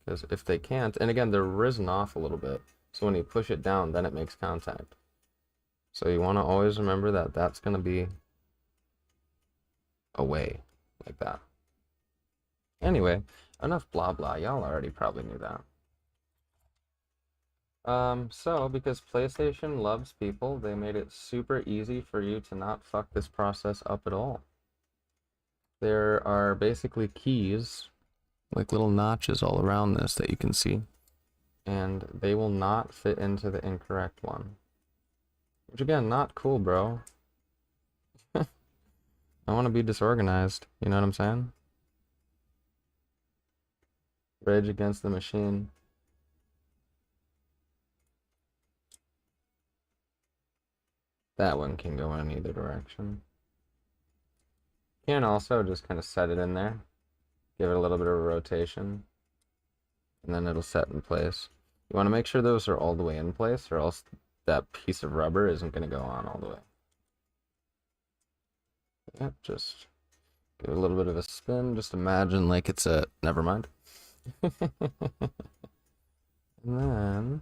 Speaker 1: Because if they can't, and again, they're risen off a little bit. So when you push it down, then it makes contact. So you want to always remember that that's going to be away like that. Anyway, enough blah blah. Y'all already probably knew that. So because PlayStation loves people, they made it super easy for you to not fuck this process up at all. There are basically keys, like little notches all around this that you can see, and they will not fit into the incorrect one. Which again, not cool, bro. I want to be disorganized, you know what I'm saying? Rage against the machine. That one can go in either direction. You can also just kind of set it in there, give it a little bit of a rotation, and then it'll set in place. You want to make sure those are all the way in place, or else that piece of rubber isn't going to go on all the way. Yep, just give it a little bit of a spin. Just imagine like it's a... Never mind. And then...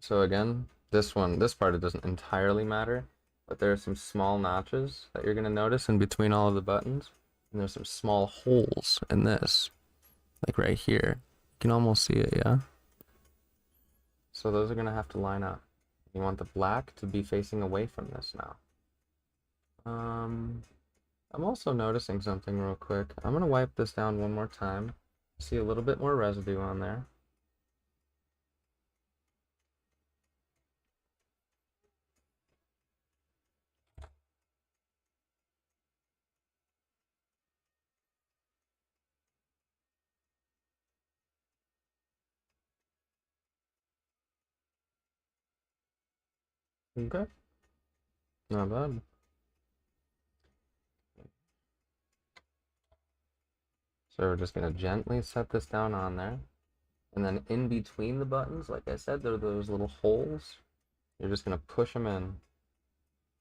Speaker 1: So again, this part, it doesn't entirely matter, but there are some small notches that you're going to notice in between all of the buttons. And there's some small holes in this, like right here. You can almost see it, yeah? So those are going to have to line up. You want the black to be facing away from this now. I'm also noticing something real quick. I'm going to wipe this down one more time. See a little bit more residue on there. Okay. Not bad. So we're just going to gently set this down on there. And then in between the buttons, like I said, there are those little holes. You're just going to push them in.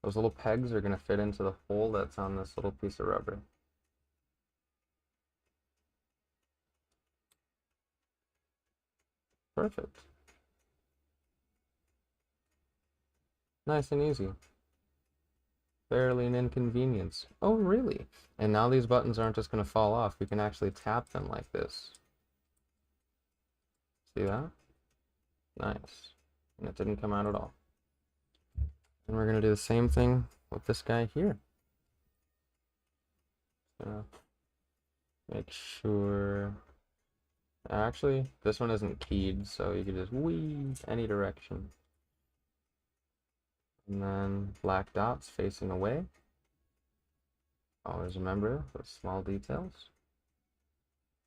Speaker 1: Those little pegs are going to fit into the hole that's on this little piece of rubber. Perfect. Nice and easy. Barely an inconvenience. Oh, really? And now these buttons aren't just going to fall off. We can actually tap them like this. See that? Nice. And it didn't come out at all. And we're going to do the same thing with this guy here. So make sure... Actually, this one isn't keyed, so you can just whee any direction. And then black dots facing away. Always remember those small details.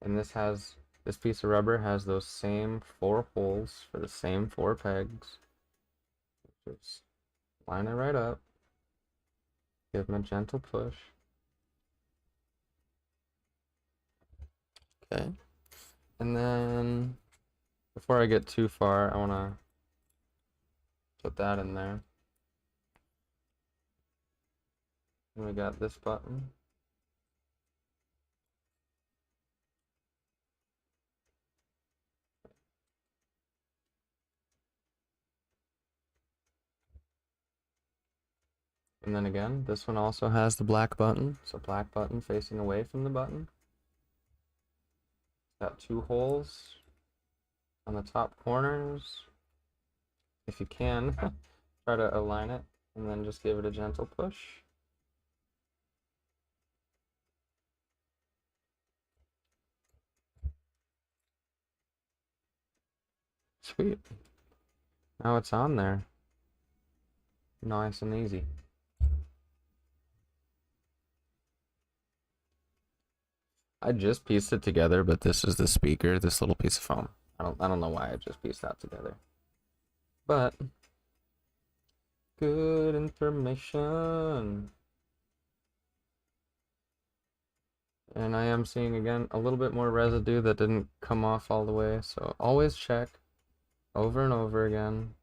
Speaker 1: And this piece of rubber has those same 4 holes for the same 4 pegs. Just line it right up. Give them a gentle push. Okay. And then, before I get too far, I want to put that in there. And we got this button. And then again, this one also has the black button. So black button facing away from the button. Got 2 holes on the top corners. If you can, try to align it and then just give it a gentle push. Sweet. Now it's on there. Nice and easy. I just pieced it together, but this is the speaker, this little piece of foam. I don't know why I just pieced that together. But good information. And I am seeing again a little bit more residue that didn't come off all the way, so always check over and over again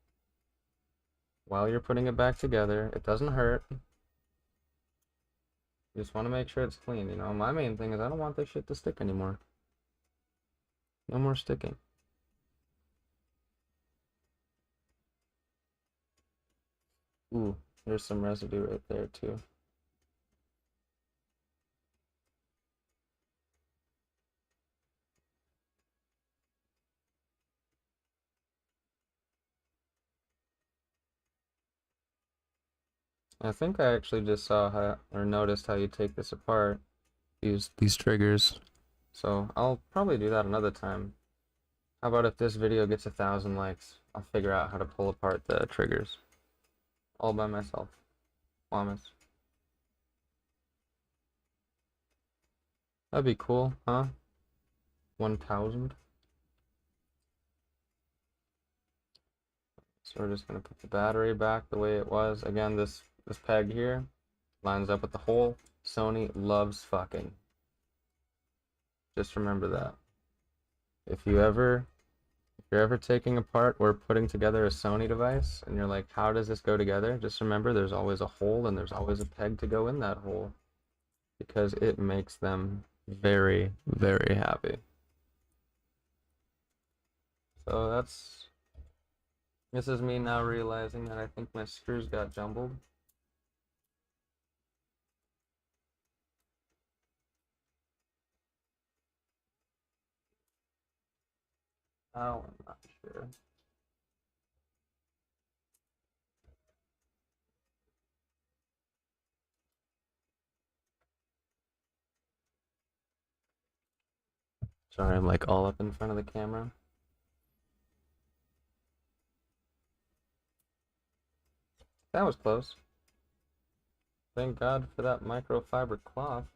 Speaker 1: while you're putting it back together. It doesn't hurt. You just want to make sure it's clean, you know? My main thing is I don't want this shit to stick anymore. No more sticking. Ooh, there's some residue right there too. I think I actually just saw how, or noticed how you take this apart. Use these triggers. So I'll probably do that another time. How about if this video gets 1,000 likes, I'll figure out how to pull apart the triggers. All by myself. Promise. That'd be cool, huh? 1,000. So we're just gonna put the battery back the way it was. Again, this peg here lines up with the hole. Sony loves fucking. Just remember that. If you're ever taking apart or putting together a Sony device and you're like, how does this go together? Just remember there's always a hole and there's always a peg to go in that hole because it makes them very, very happy. So this is me now realizing that I think my screws got jumbled. Oh, I'm not sure. Sorry, I'm like all up in front of the camera. That was close. Thank God for that microfiber cloth.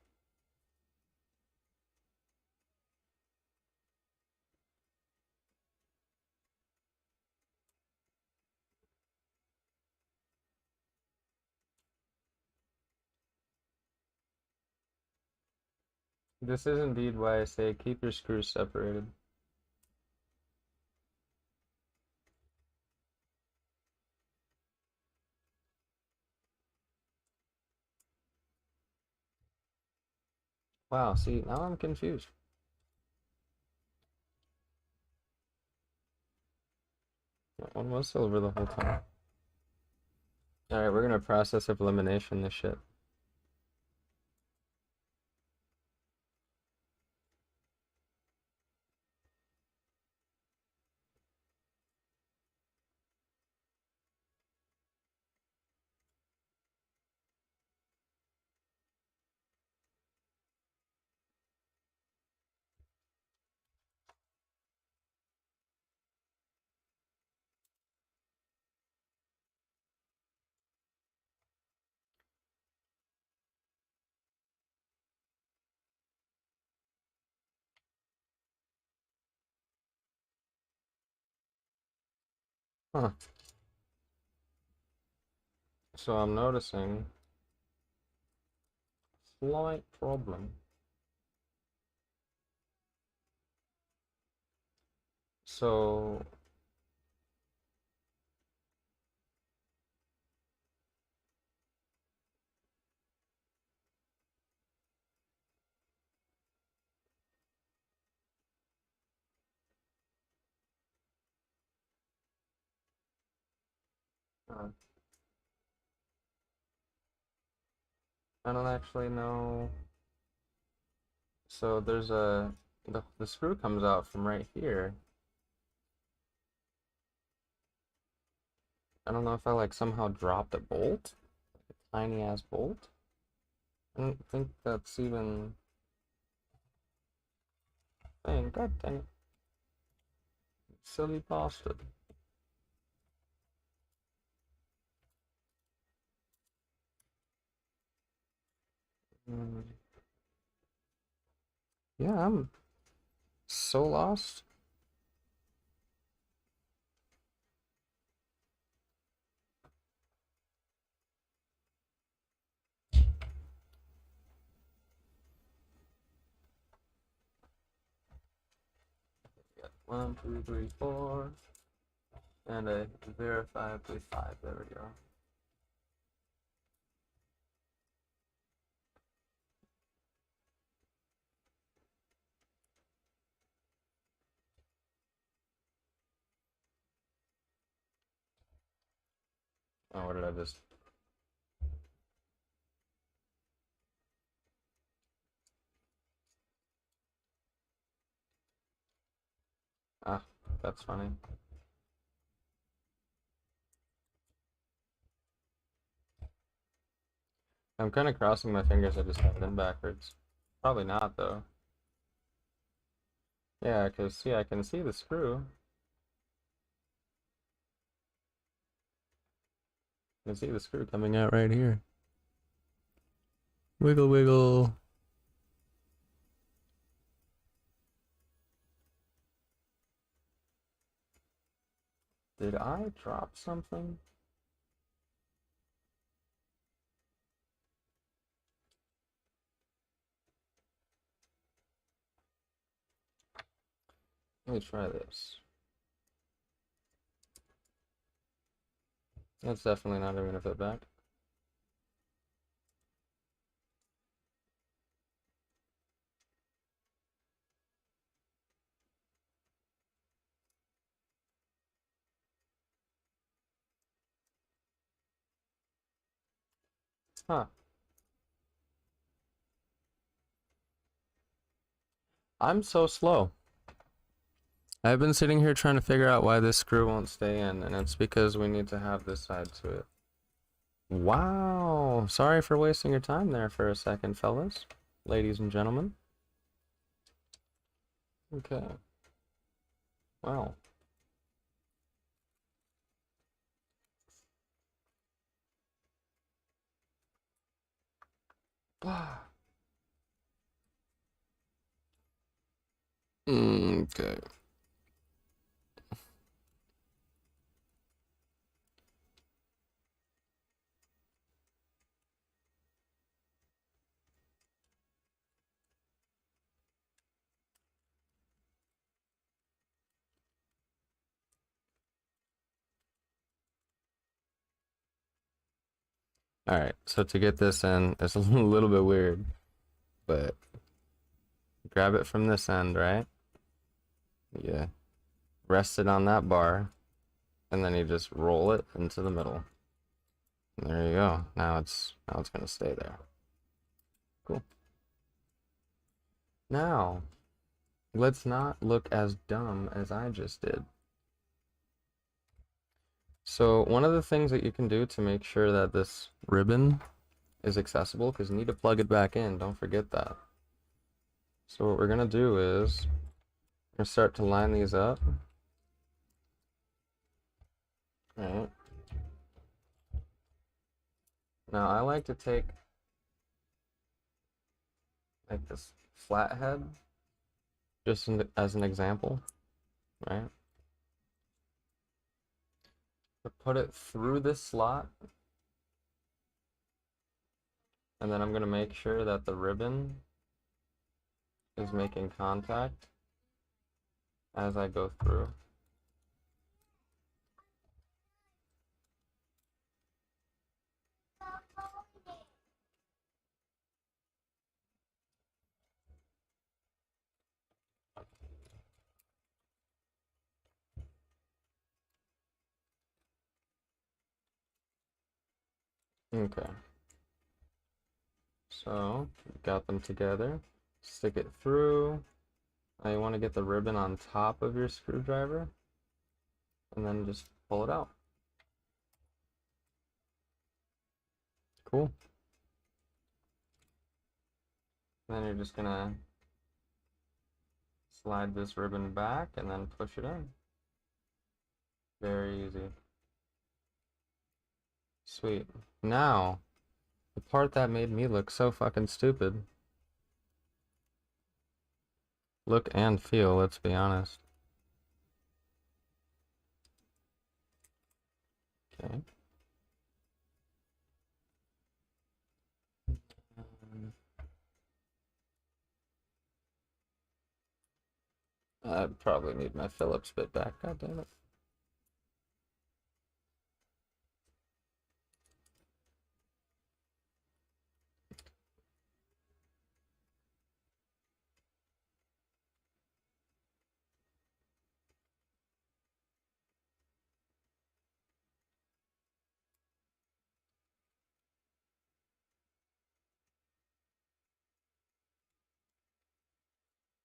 Speaker 1: This is indeed why I say keep your screws separated. Wow, see, now I'm confused. That one was silver the whole time. Alright, we're gonna process of elimination this shit. Huh. So I'm noticing slight problem. So uh, I don't actually know. So there's the screw comes out from right here. I don't know if I like somehow dropped a bolt, like a tiny ass bolt. I don't think that's even thing. God dang it. Silly bastard. Mm. Yeah, I'm so lost. Got 1, 2, 3, 4, and a verifiably 5. There we go. Oh, what did I just? Ah, that's funny. I'm kind of crossing my fingers I just have it in backwards. Probably not, though. Yeah, because, see, I can see the screw. I can see the screw coming out right here. Wiggle, wiggle. Did I drop something? Let me try this. That's definitely not even gonna fit back. Huh. I'm so slow. I've been sitting here trying to figure out why this screw won't stay in, and it's because we need to have this side to it. Wow. Sorry for wasting your time there for a second, fellas. Ladies and gentlemen. Okay. Wow. Okay. Alright, so to get this in, it's a little bit weird, but grab it from this end, right? Yeah. Rest it on that bar, and then you just roll it into the middle. And there you go. Now it's gonna stay there. Cool. Now, let's not look as dumb as I just did. So one of the things that you can do to make sure that this ribbon is accessible, because you need to plug it back in, don't forget that. So what we're gonna do is we're gonna start to line these up. Alright. Now I like to take like this flathead just as an example, right? To put it through this slot, and then I'm gonna make sure that the ribbon is making contact as I go through. Okay. So, got them together. Stick it through. Now you want to get the ribbon on top of your screwdriver, and then just pull it out. Cool. Then you're just gonna slide this ribbon back and then push it in. Very easy. Sweet. Now, the part that made me look so fucking stupid. Look and feel, let's be honest. Okay. I probably need my Phillips bit back, god damn it.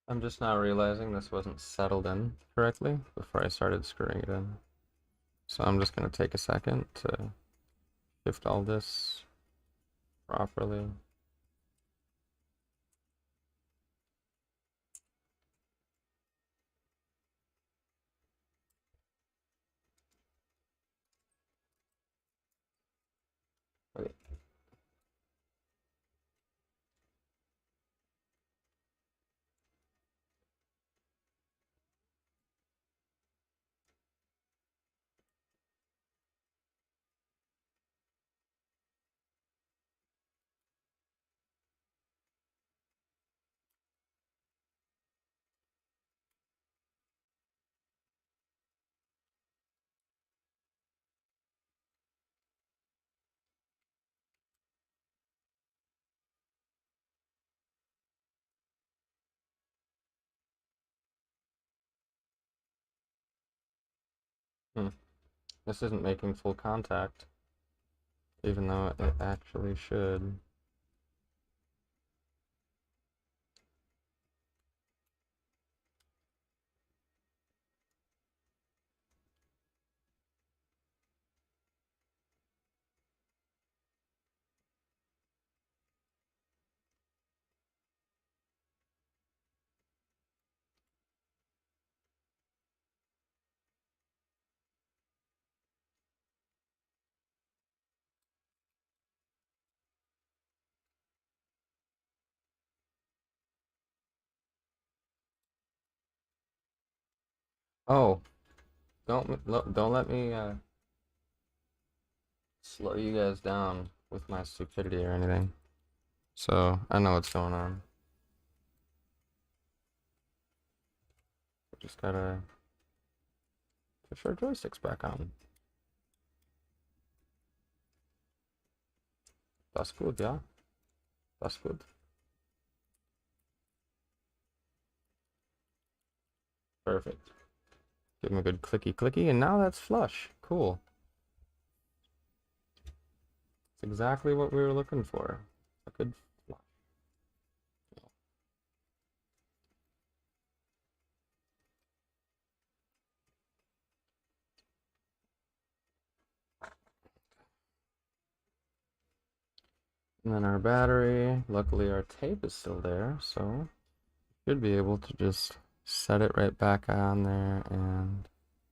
Speaker 1: I'm just now realizing this wasn't settled in correctly before I started screwing it in. So I'm just gonna take a second to shift all this properly. Wait. Hmm. This isn't making full contact, even though it actually should. Oh, don't let me slow you guys down with my stupidity or anything. So I know what's going on. Just gotta push our joysticks back on. That's good, yeah. That's good. Perfect. Give him a good clicky clicky, and now that's flush. Cool. It's exactly what we were looking for. A good flush. And then our battery. Luckily, our tape is still there, so should be able to just set it right back on there and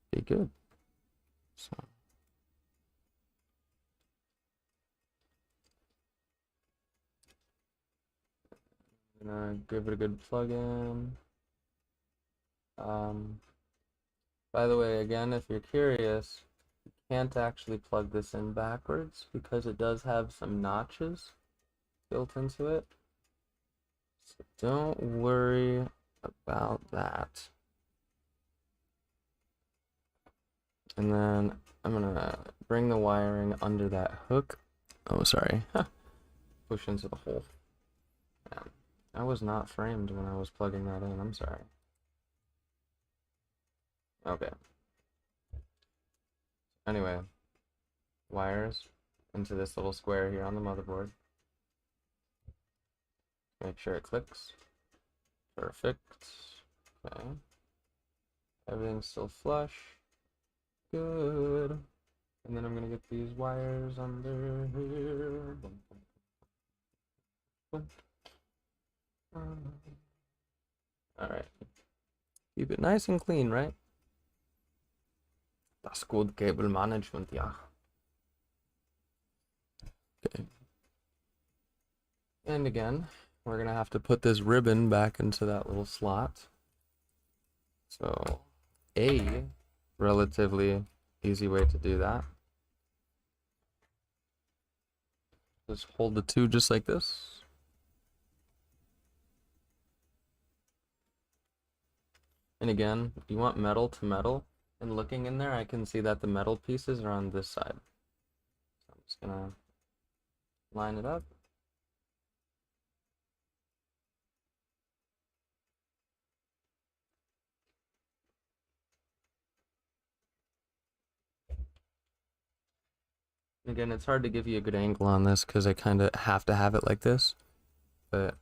Speaker 1: be good. So. Gonna give it a good plug in. By the way, again, if you're curious, you can't actually plug this in backwards because it does have some notches built into it. So don't worry about that. And then I'm gonna bring the wiring under that hook. Oh, sorry. Push into the hole. Yeah. I was not framed when I was plugging that in. I'm sorry. Okay. Anyway, wires into this little square here on the motherboard. Make sure it clicks. Perfect. Okay. Everything's still flush. Good. And then I'm gonna get these wires under here. Boom, boom, boom. All right. Keep it nice and clean, right? That's good cable management, yeah. Okay. And again, we're gonna have to put this ribbon back into that little slot. So, a relatively easy way to do that. Just hold the two just like this. And again, you want metal to metal. And looking in there, I can see that the metal pieces are on this side. So I'm just gonna line it up. Again, it's hard to give you a good angle on this because I kind of have to have it like this. But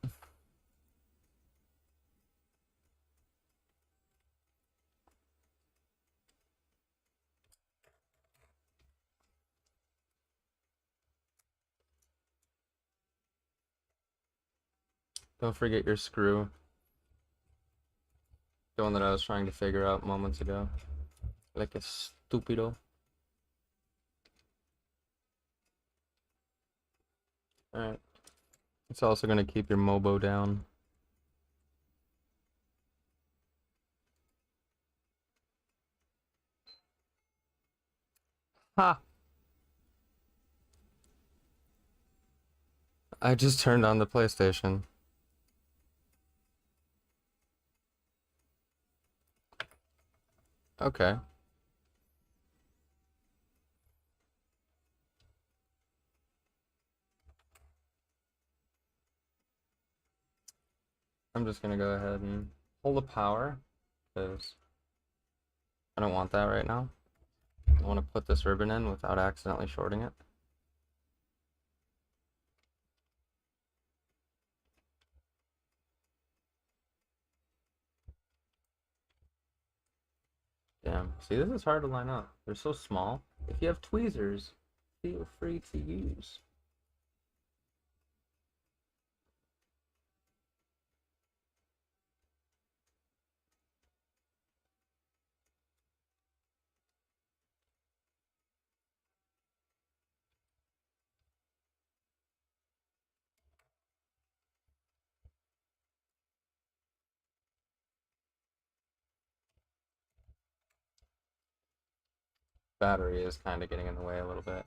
Speaker 1: don't forget your screw. The one that I was trying to figure out moments ago. Like a stupido. Alright. It's also going to keep your Mobo down. Ha! I just turned on the PlayStation. Okay. I'm just gonna go ahead and pull the power because I don't want that right now. I want to put this ribbon in without accidentally shorting it. Damn. See, this is hard to line up. They're so small. If you have tweezers, feel free to use. Battery is kind of getting in the way a little bit.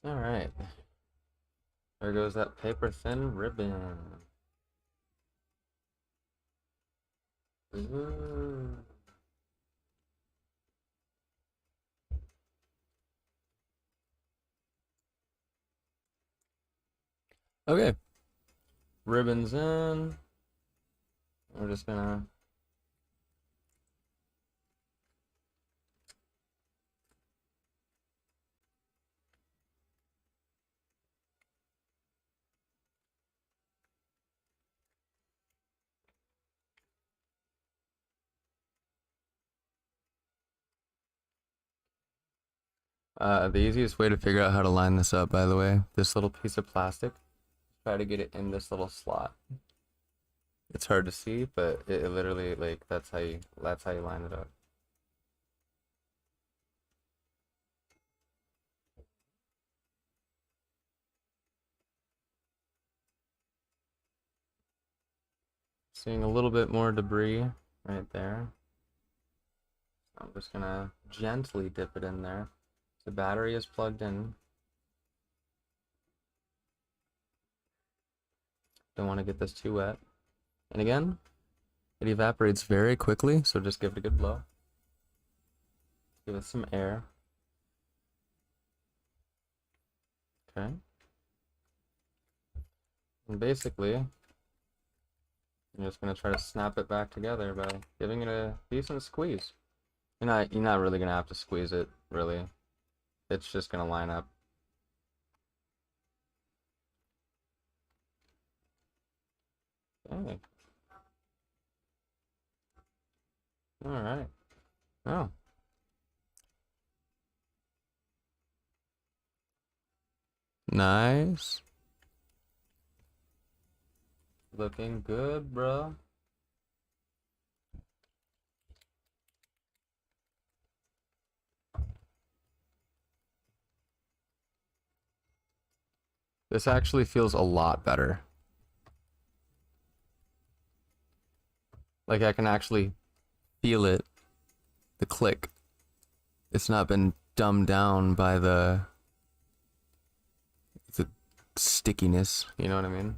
Speaker 1: All right. There goes that paper thin ribbon. Ooh. Okay. Ribbons in. We're just gonna the easiest way to figure out how to line this up, by the way, this little piece of plastic, try to get it in this little slot. It's hard to see, but it literally, like, that's how you line it up. Seeing a little bit more debris right there. I'm just gonna gently dip it in there. The battery is plugged in. Don't want to get this too wet. And again, it evaporates very quickly, so just give it a good blow. Give it some air. Okay. And basically, I'm just gonna try to snap it back together by giving it a decent squeeze. You're not really gonna have to squeeze it, really. It's just gonna line up. Okay. Alright. Oh. Nice. Looking good, bro. This actually feels a lot better. Like I can actually feel it. The click. It's not been dumbed down by the stickiness, you know what I mean?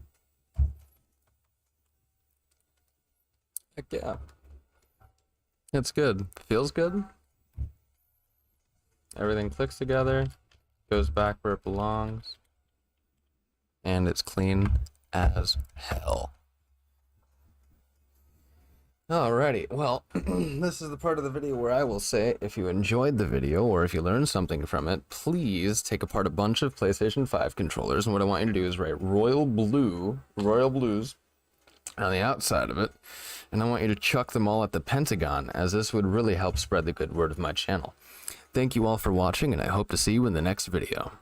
Speaker 1: Heck yeah. It's good. Feels good. Everything clicks together, goes back where it belongs, and it's clean as hell. Alrighty, well, this is the part of the video where I will say, if you enjoyed the video, or if you learned something from it, please take apart a bunch of PlayStation 5 controllers, and what I want you to do is write Royal Blues, on the outside of it, and I want you to chuck them all at the Pentagon, as this would really help spread the good word of my channel. Thank you all for watching, and I hope to see you in the next video.